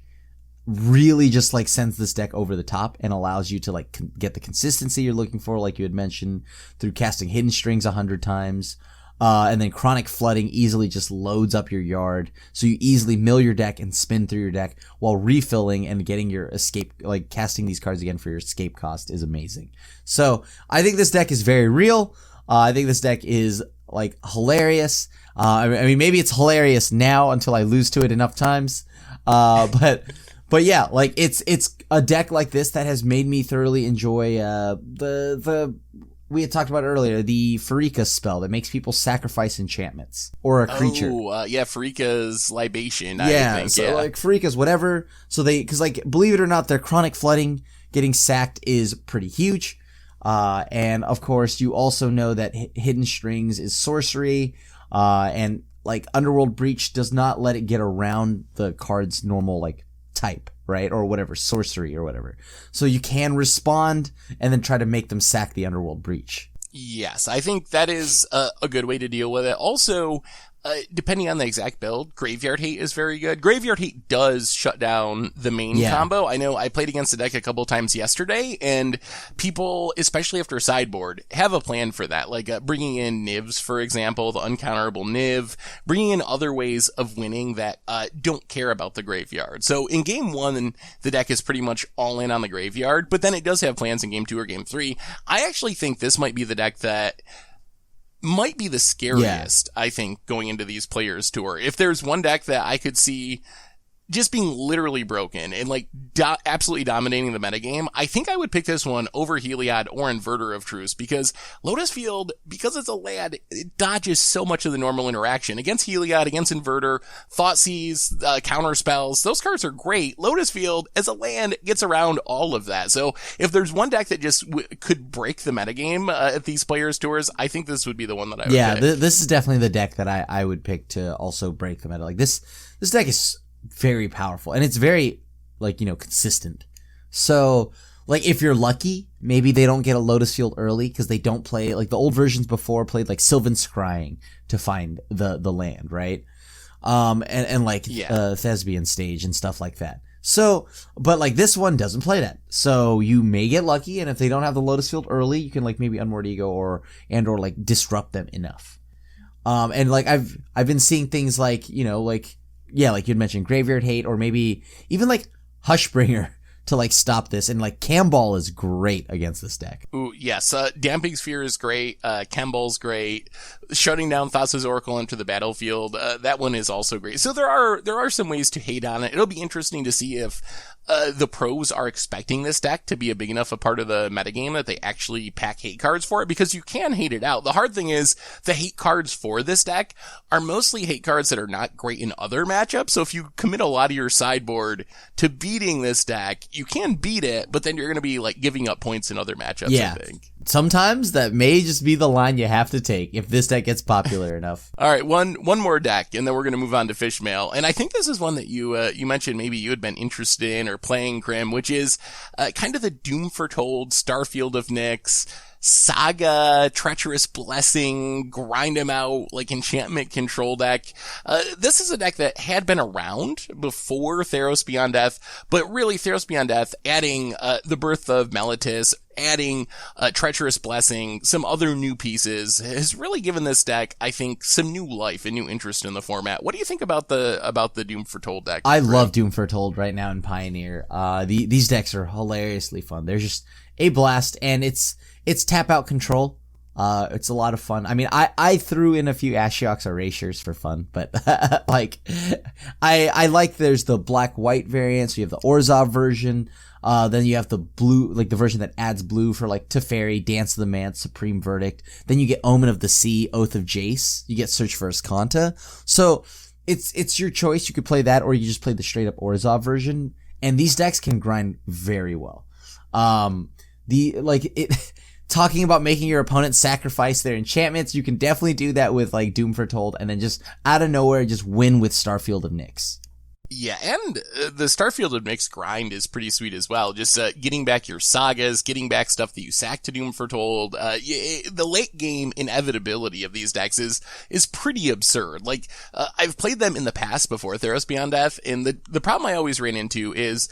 really just, like, sends this deck over the top and allows you to, like, get the consistency you're looking for, like you had mentioned, through casting Hidden Strings 100 times. And then Chronic Flooding easily just loads up your yard, so you easily mill your deck and spin through your deck while refilling and getting your escape, like casting these cards again for your escape cost is amazing. So I think this deck is very real. I think this deck is like hilarious. I mean, maybe it's hilarious now until I lose to it enough times. But yeah, like it's a deck like this that has made me thoroughly enjoy we had talked about earlier, the Farika spell that makes people sacrifice enchantments or a creature. Yeah, Farika's Libation, yeah, I think. So like Farika's whatever. So because like, believe it or not, their Chronic Flooding getting sacked is pretty huge. And of course, you also know that Hidden Strings is sorcery. And like Underworld Breach does not let it get around the card's normal like type, right? Or whatever, sorcery or whatever. So you can respond and then try to make them sack the Underworld Breach. Yes, I think that is a good way to deal with it. Also, depending on the exact build, Graveyard Hate is very good. Graveyard Hate does shut down the main combo. I know I played against the deck a couple times yesterday, and people, especially after sideboard, have a plan for that. Like bringing in Nivs, for example, the uncounterable Niv, bringing in other ways of winning that don't care about the graveyard. So in game 1, the deck is pretty much all in on the graveyard, but then it does have plans in game 2 or game 3. I actually think this might be the deck that might be the scariest, I think, going into these Players Tour. If there's one deck that I could see just being literally broken and like absolutely dominating the metagame, I think I would pick this one over Heliod or Inverter of Truce, because Lotus Field, because it's a land, it dodges so much of the normal interaction. Against Heliod, against Inverter, Thoughtseize, counter spells, those cards are great. Lotus Field, as a land, gets around all of that. So if there's one deck that just could break the metagame at these Players Tours, I think this would be the one that I would pick. This is definitely the deck that I would pick to also break the meta. Like this deck is very powerful, and it's very, like, you know, consistent. So, like, if you're lucky, maybe they don't get a Lotus Field early because they don't play, like, the old versions before played, like, Sylvan Scrying to find the land, right? And Thespian Stage and stuff like that. So, but, like, this one doesn't play that. So, you may get lucky, and if they don't have the Lotus Field early, you can, like, maybe Unmoored Ego or like, disrupt them enough. And, like, I've been seeing things like, you know, like, yeah, like you'd mentioned, Graveyard Hate, or maybe even like Hushbringer to like stop this. And like Camball is great against this deck. Ooh, yes. Damping Sphere is great. Camball's great. Shutting down Thassa's Oracle into the battlefield. That one is also great. So there are some ways to hate on it. It'll be interesting to see if the pros are expecting this deck to be a big enough a part of the metagame that they actually pack hate cards for it, because you can hate it out. The hard thing is the hate cards for this deck are mostly hate cards that are not great in other matchups. So if you commit a lot of your sideboard to beating this deck, you can beat it, but then you're going to be like giving up points in other matchups, I think. sometimes that may just be the line you have to take if this deck gets popular enough. All right, one more deck, and then we're going to move on to Fishmail. And I think this is one that you mentioned maybe you had been interested in or playing, Crim, which is kind of the Doom Foretold Starfield of Nyx, Saga, Treacherous Blessing, grind them out, like enchantment control deck. This is a deck that had been around before Theros Beyond Death, but really Theros Beyond Death adding the Birth of Meletis, adding Treacherous Blessing, some other new pieces, has really given this deck, I think, some new life and new interest in the format. What do you think about the Doom Foretold deck? I love Doom Foretold right now in Pioneer. These decks are hilariously fun. They're just a blast, and it's tap out control. It's a lot of fun. I mean, I threw in a few Ashiok's Erasures for fun, but like, I like there's the black-white variant, so you have the Orzhov version, then you have the blue, like the version that adds blue for like Teferi, Dance of the Manse, Supreme Verdict, then you get Omen of the Sea, Oath of Jace, you get Search for Escanta, so it's your choice, you could play that, or you just play the straight-up Orzhov version, and these decks can grind very well. Talking about making your opponent sacrifice their enchantments, you can definitely do that with like Doom Foretold, and then just out of nowhere, just win with Starfield of Nyx. Yeah, and the Starfield of Nyx grind is pretty sweet as well. Just getting back your sagas, getting back stuff that you sacked to Doom Foretold. The late game inevitability of these decks is pretty absurd. Like, I've played them in the past before Theros Beyond Death, and the problem I always ran into is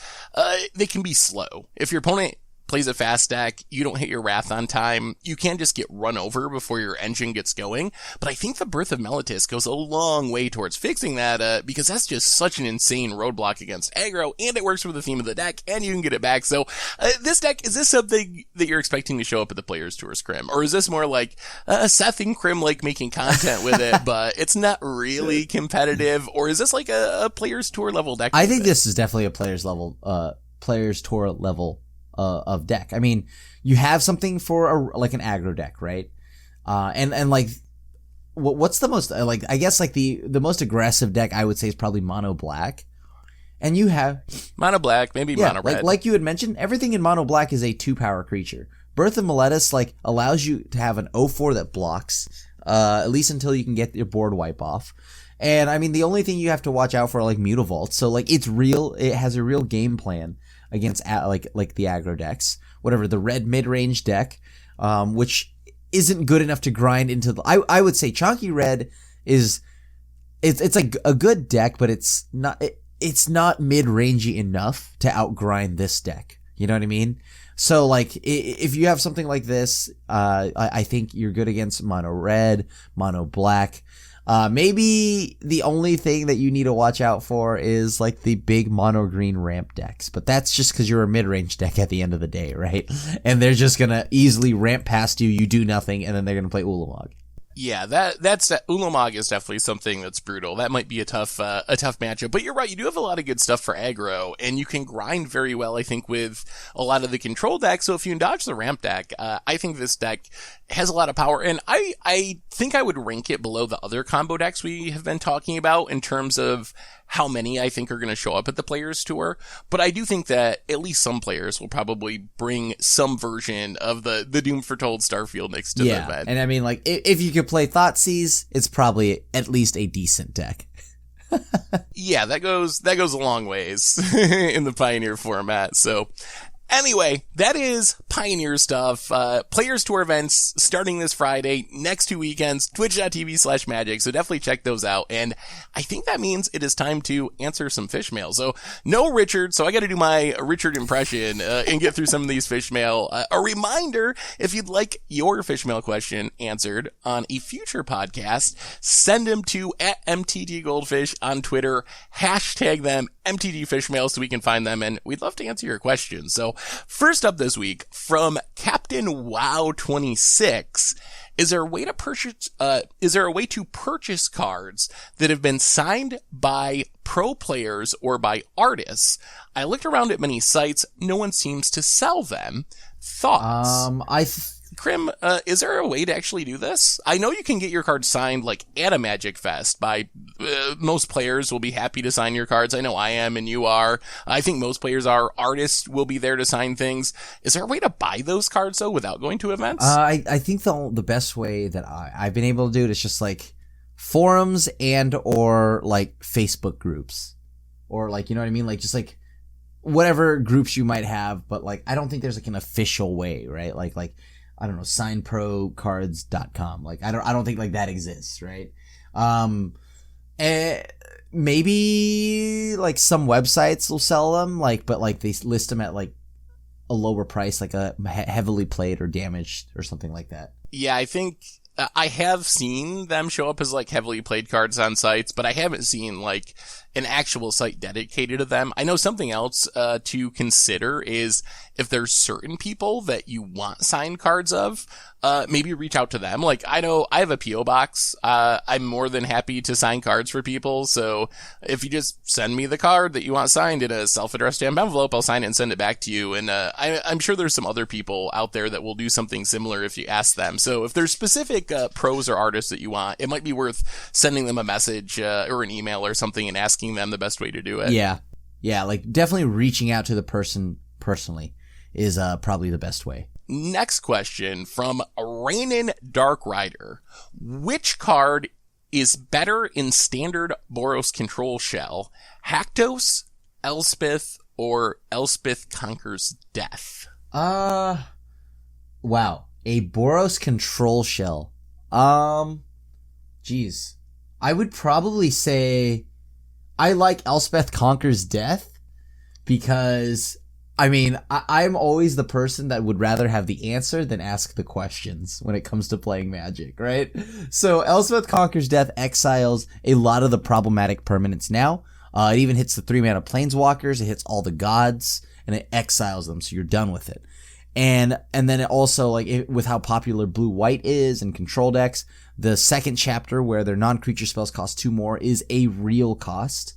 they can be slow. If your opponent plays a fast deck, you don't hit your Wrath on time, you can just get run over before your engine gets going. But I think the Birth of Meletis goes a long way towards fixing that, because that's just such an insane roadblock against aggro, and it works with the theme of the deck, and you can get it back. So, this deck, is this something that you're expecting to show up at the Players Tour, Crim? Or is this more like, Seth and Crim like making content with it, but it's not really competitive? Or is this like a Players Tour level deck? I think this is definitely a Players Tour level of deck. I mean, you have something for like an aggro deck, right? And like, what's the most, like, I guess like the most aggressive deck I would say is probably mono black. And you have mono black, maybe mono red. Like you had mentioned, everything in mono black is a 2-power creature. Birth of Meletis like allows you to have an 0/4 that blocks, at least until you can get your board wipe off. And I mean, the only thing you have to watch out for are like Mutavault. So like it has a real game plan against like the aggro decks, whatever, the red mid-range deck, which isn't good enough to grind into the, I would say Chonky Red it's like a good deck, but it's not mid-rangey enough to outgrind this deck. You know what I mean? So like, if you have something like this, I think you're good against mono red, mono black. Maybe the only thing that you need to watch out for is like the big mono green ramp decks, but that's just because you're a mid-range deck at the end of the day, right? And they're just gonna easily ramp past you, you do nothing, and then they're gonna play Ulamog. Yeah, that's Ulamog is definitely something that's brutal. That might be a tough matchup. But you're right, you do have a lot of good stuff for aggro, and you can grind very well, I think, with a lot of the control decks. So if you dodge the ramp deck, I think this deck has a lot of power, and I think I would rank it below the other combo decks we have been talking about in terms of how many I think are going to show up at the Players Tour. But I do think that at least some players will probably bring some version of the Doom Foretold Starfield Nyx to the event. And I mean, like, if you could play Thoughtseize, it's probably at least a decent deck. Yeah, that goes a long ways in the Pioneer format. So anyway, that is Pioneer stuff. Players Tour events starting this Friday, next 2 weekends, twitch.tv/magic. So definitely check those out. And I think that means it is time to answer some fish mail. So no Richard, so I got to do my Richard impression and get through some of these fish mail. A reminder, if you'd like your fish mail question answered on a future podcast, send them to @MTDGoldfish on Twitter. Hashtag them MTDFishmail so we can find them, and we'd love to answer your questions. So first up this week from Captain Wow26, is there a way to purchase cards that have been signed by pro players or by artists? I looked around at many sites, no one seems to sell them. Thoughts? Crim, is there a way to actually do this? I know you can get your cards signed like at a Magic Fest by most players will be happy to sign your cards. I know I am and you are. I think most players are. Artists will be there to sign things. Is there a way to buy those cards though without going to events? I think the best way that I've been able to do it is just like forums and or like Facebook groups or like, you know what I mean? Like just like whatever groups you might have, but like I don't think there's like an official way, right? Like I don't know, signprocards.com. Like I don't think like that exists, right? Maybe like some websites will sell them, like, but like they list them at like a lower price, like a heavily played or damaged or something like that. Yeah, I think I have seen them show up as like heavily played cards on sites, but I haven't seen like an actual site dedicated to them. I know something else to consider is if there's certain people that you want signed cards of, maybe reach out to them. Like I know I have a PO box. I'm more than happy to sign cards for people. So if you just send me the card that you want signed in a self-addressed stamp envelope, I'll sign it and send it back to you. And I'm sure there's some other people out there that will do something similar if you ask them. So if there's specific pros or artists that you want, it might be worth sending them a message or an email or something and asking them the best way to do it. Yeah, like definitely reaching out to the person personally is probably the best way. Next question from Rainin Dark Rider. Which card is better in standard Boros control shell? Haktos, Elspeth, or Elspeth Conquers Death? Wow. A Boros control shell. Geez. I would probably say I like Elspeth Conquers Death because, I mean, I'm always the person that would rather have the answer than ask the questions when it comes to playing Magic, right? So Elspeth Conquers Death exiles a lot of the problematic permanents now. It even hits the 3-mana Planeswalkers, it hits all the gods, and it exiles them, so you're done with it. And then it also, like, with how popular blue-white is and control decks, the second chapter where their non-creature spells cost 2 more is a real cost.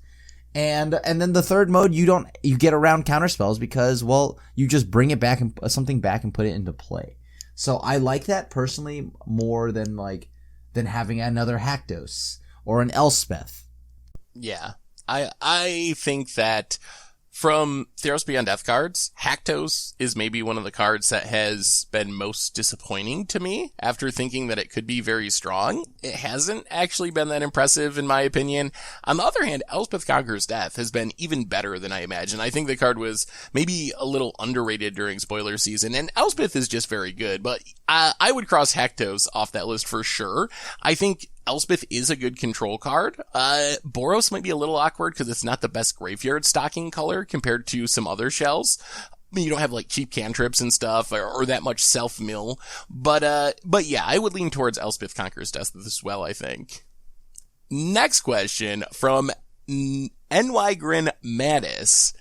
And then the third mode, you get around counter spells because, well, you just bring it back and something back and put it into play. So I like that personally more than having another Haktos or an Elspeth. Yeah. I think that from Theros Beyond Death cards, Haktos is maybe one of the cards that has been most disappointing to me after thinking that it could be very strong. It hasn't actually been that impressive in my opinion. On the other hand, Elspeth Conquers Death has been even better than I imagined. I think the card was maybe a little underrated during spoiler season, and Elspeth is just very good, but I would cross Haktos off that list for sure. I think Elspeth is a good control card. Boros might be a little awkward because it's not the best graveyard stocking color compared to some other shells. I mean, you don't have like cheap cantrips and stuff or that much self-mill. But yeah, I would lean towards Elspeth Conquers Death as well, I think. Next question from NY Grin Mattis.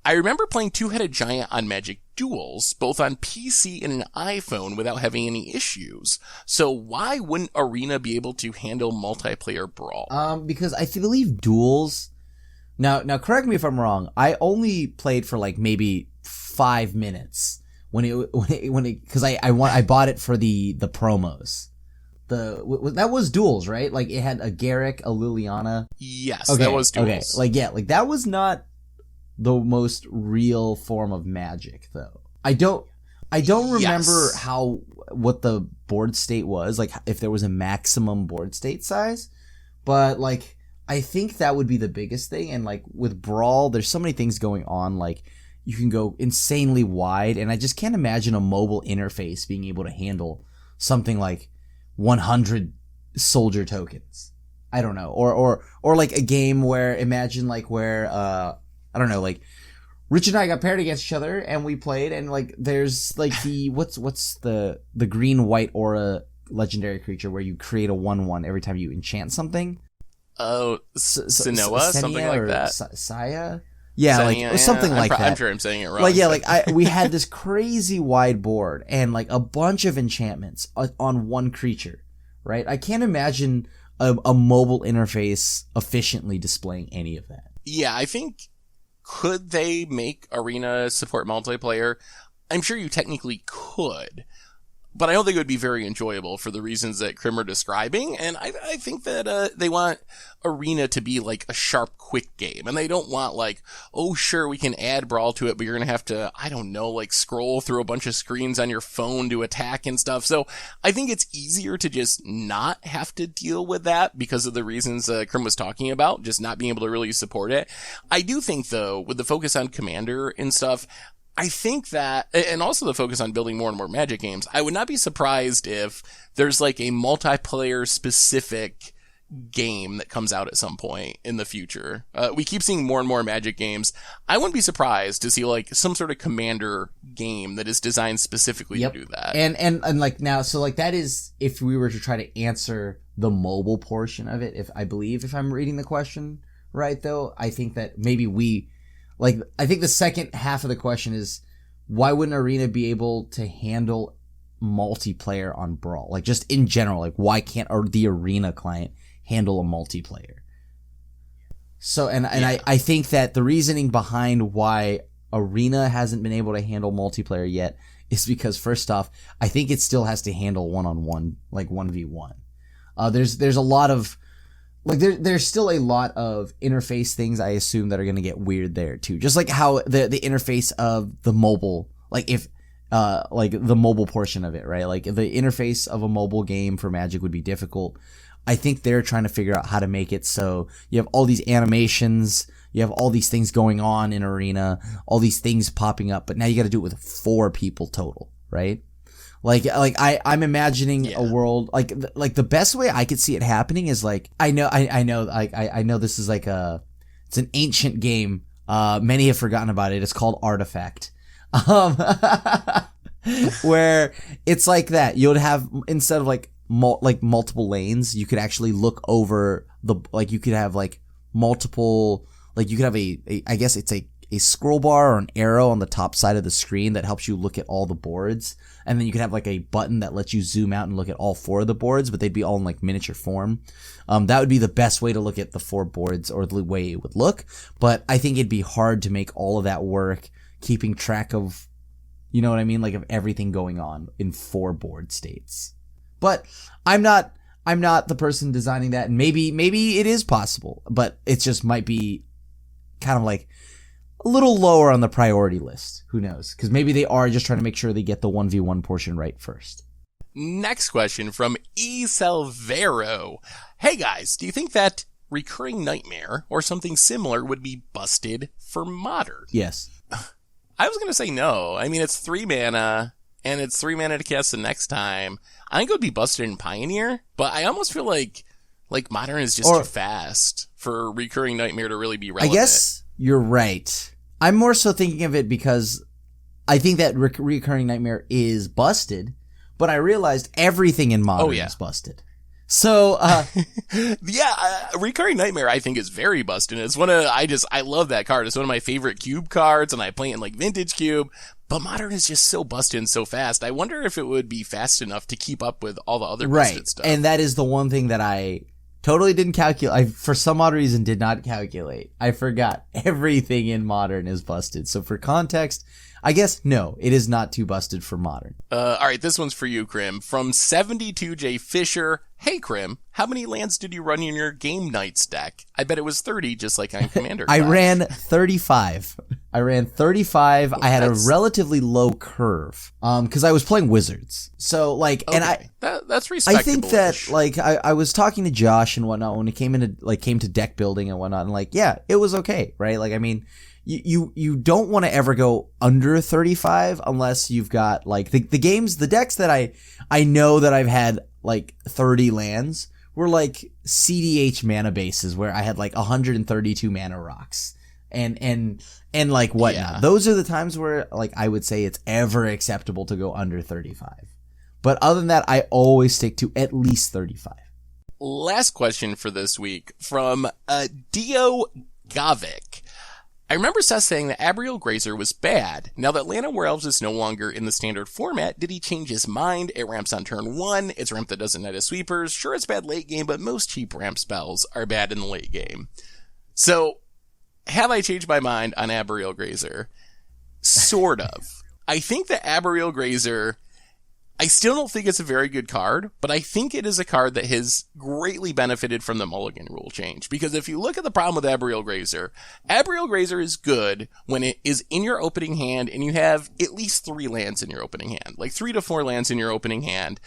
I remember playing Two-Headed Giant on Magic Duels, both on PC and an iPhone without having any issues. So why wouldn't Arena be able to handle multiplayer Brawl? Because I believe Duels... Now correct me if I'm wrong. I only played for like maybe 5 minutes when it because I bought it for the promos. That was Duels, right? Like it had a Garrick, a Liliana. Yes, okay, that was Duels. Okay, like that was not the most real form of Magic, though. I don't remember what the board state was, like if there was a maximum board state size, but like I think that would be the biggest thing. And like with Brawl, there's so many things going on, like you can go insanely wide, and I just can't imagine a mobile interface being able to handle something like 100 soldier tokens. I don't know, or like a game where I don't know, like Rich and I got paired against each other and we played, and like there's like the what's the green white aura legendary creature where you create a 1/1 every time you enchant something. Oh, Sinoa, something like that. Saya? Yeah, Senia, like something like that. I'm sure I'm saying it wrong. Like, yeah, we had this crazy wide board and like a bunch of enchantments on one creature, right? I can't imagine a mobile interface efficiently displaying any of that. Yeah, I think, could they make Arena support multiplayer? I'm sure you technically could. but I don't think it would be very enjoyable for the reasons that Crim are describing. And I think that they want Arena to be like a sharp, quick game. And they don't want like, oh, sure, we can add Brawl to it, but you're going to have to, I don't know, like scroll through a bunch of screens on your phone to attack and stuff. So I think it's easier to just not have to deal with that because of the reasons Crim was talking about, just not being able to really support it. I do think, though, with the focus on Commander and stuff, I think that, and also the focus on building more and more Magic games, I would not be surprised if there's like a multiplayer specific game that comes out at some point in the future. We keep seeing more and more Magic games. I wouldn't be surprised to see like some sort of Commander game that is designed specifically to do that. And like now, so like that is if we were to try to answer the mobile portion of it, if I'm reading the question right, though, I think that maybe I think the second half of the question is, why wouldn't Arena be able to handle multiplayer on Brawl? Like, just in general, like, why can't the Arena client handle a multiplayer? So, I think that the reasoning behind why Arena hasn't been able to handle multiplayer yet is because, first off, I think it still has to handle one-on-one, like 1v1. There's a lot of... Like there's still a lot of interface things I assume that are going to get weird there too. Just like how the interface of the mobile, like if like the mobile portion of it, right? Like the interface of a mobile game for Magic would be difficult. I think they're trying to figure out how to make it so you have all these animations, you have all these things going on in Arena, all these things popping up, but now you got to do it with 4 people total, right? Like I'm imagining a world like the best way I could see it happening is like I know this is like it's an ancient game. Many have forgotten about it. It's called Artifact. Where it's like that. You'd have, instead of like multiple lanes, you could actually look over you could have like multiple, like you could have I guess it's a scroll bar or an arrow on the top side of the screen that helps you look at all the boards. And then you could have like a button that lets you zoom out and look at all 4 of the boards, but they'd be all in like miniature form. That would be the best way to look at the 4 boards, or the way it would look. But I think it'd be hard to make all of that work, keeping track of, you know what I mean? Like of everything going on in 4 board states. But I'm not the person designing that. And maybe it is possible, but it just might be kind of like a little lower on the priority list. Who knows? Because maybe they are just trying to make sure they get the 1v1 portion right first. Next question from E. Salvero. Hey guys, do you think that Recurring Nightmare or something similar would be busted for Modern? Yes. I was going to say no. I mean, it's 3 mana, and it's 3 mana to cast the next time. I think it would be busted in Pioneer, but I almost feel like Modern is just too fast for Recurring Nightmare to really be relevant. I guess you're right. I'm more so thinking of it because I think that Recurring Nightmare is busted, but I realized everything in Modern is busted. So, Recurring Nightmare I think is very busted. It's I love that card. It's one of my favorite Cube cards, and I play it in like Vintage Cube, but Modern is just so busted and so fast. I wonder if it would be fast enough to keep up with all the other busted stuff. And that is the one thing that I totally didn't calculate. I, for some odd reason, did not calculate. I forgot everything in Modern is busted. So for context, I guess, no, it is not too busted for Modern. All right, this one's for you, Crim. From 72J Fisher. Hey, Crim, how many lands did you run in your Game Nights deck? I bet it was 30, just like on Commander. I ran 35. I had a relatively low curve, because I was playing Wizards. So, like, okay. And that's respectable. I think that, like, I was talking to Josh and whatnot when it came to deck building and whatnot, and like, yeah, it was okay, right? Like, I mean, you don't want to ever go under 35 unless you've got, like, the decks that I know that I've had, like, 30 lands were like CDH mana bases where I had like 132 mana rocks and like whatnot. Yeah. Those are the times where, like, I would say it's ever acceptable to go under 35. But other than that, I always stick to at least 35. Last question for this week from Dio Gavic. I remember Seth saying that Abriel Grazer was bad. Now that Land of Werewolves is no longer in the standard format, did he change his mind? It ramps on turn 1. It's a ramp that doesn't net as sweepers. Sure, it's bad late game, but most cheap ramp spells are bad in the late game. So, have I changed my mind on Abriel Grazer? Sort of. I think that Abriel Grazer, I still don't think it's a very good card, but I think it is a card that has greatly benefited from the mulligan rule change. Because if you look at the problem with Arboreal Grazer is good when it is in your opening hand and you have at least 3 lands in your opening hand. Like 3 to 4 lands in your opening hand.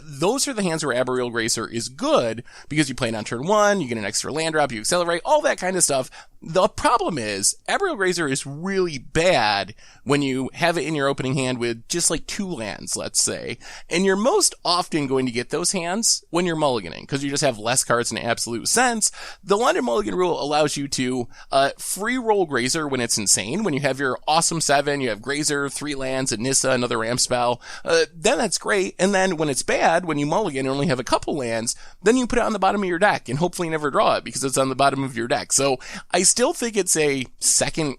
Those are the hands where Arboreal Grazer is good because you play it on turn 1, you get an extra land drop, you accelerate, all that kind of stuff. The problem is, Arboreal Grazer is really bad when you have it in your opening hand with just like 2 lands, let's say. And you're most often going to get those hands when you're mulliganing, because you just have less cards in absolute sense. The London Mulligan rule allows you to free roll Grazer when it's insane. When you have your awesome 7, you have Grazer, 3 lands, a Nissa, another ramp spell, then that's great. And then when it's bad, when you mulligan and only have a couple lands, then you put it on the bottom of your deck and hopefully never draw it because it's on the bottom of your deck. So I still think it's a second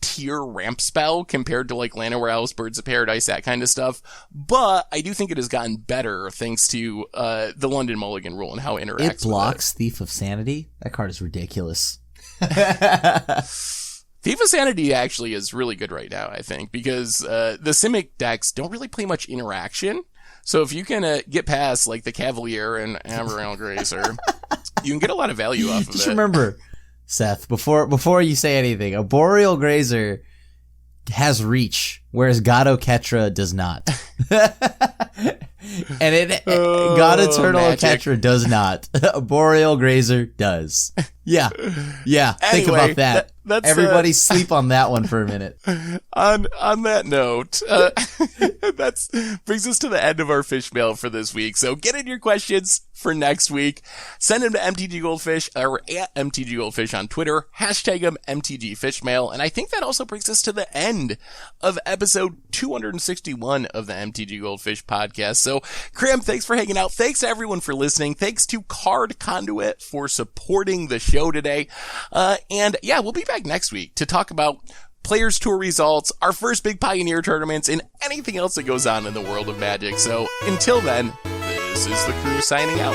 tier ramp spell compared to like Llanowar Elves, Birds of Paradise, that kind of stuff. But I do think it has gotten better thanks to the London Mulligan rule and how it interacts. It blocks Thief of Sanity. That card is ridiculous. Thief of Sanity actually is really good right now, I think, because the Simic decks don't really play much interaction. So if you can get past like the Cavalier and Arboreal Grazer, you can get a lot of value off of it. Just remember, Seth, before you say anything, Arboreal Grazer has reach, whereas God Ketra does not. And God Eternal Ketra does not. Arboreal Grazer does. Yeah. Think Anyway, about that. That's Everybody sleep on that one for a minute. On that note, that brings us to the end of our fish mail for this week. So get in your questions for next week. Send them to MTG Goldfish or at MTG Goldfish on Twitter. Hashtag them MTG Fishmail. And I think that also brings us to the end of episode 261 of the MTG Goldfish podcast. So, Crim, thanks for hanging out. Thanks to everyone for listening. Thanks to Card Conduit for supporting the show today. And yeah, we'll be back next week to talk about Players Tour results, our first big Pioneer tournaments, and anything else that goes on in the world of Magic. So until then, this is the crew signing out.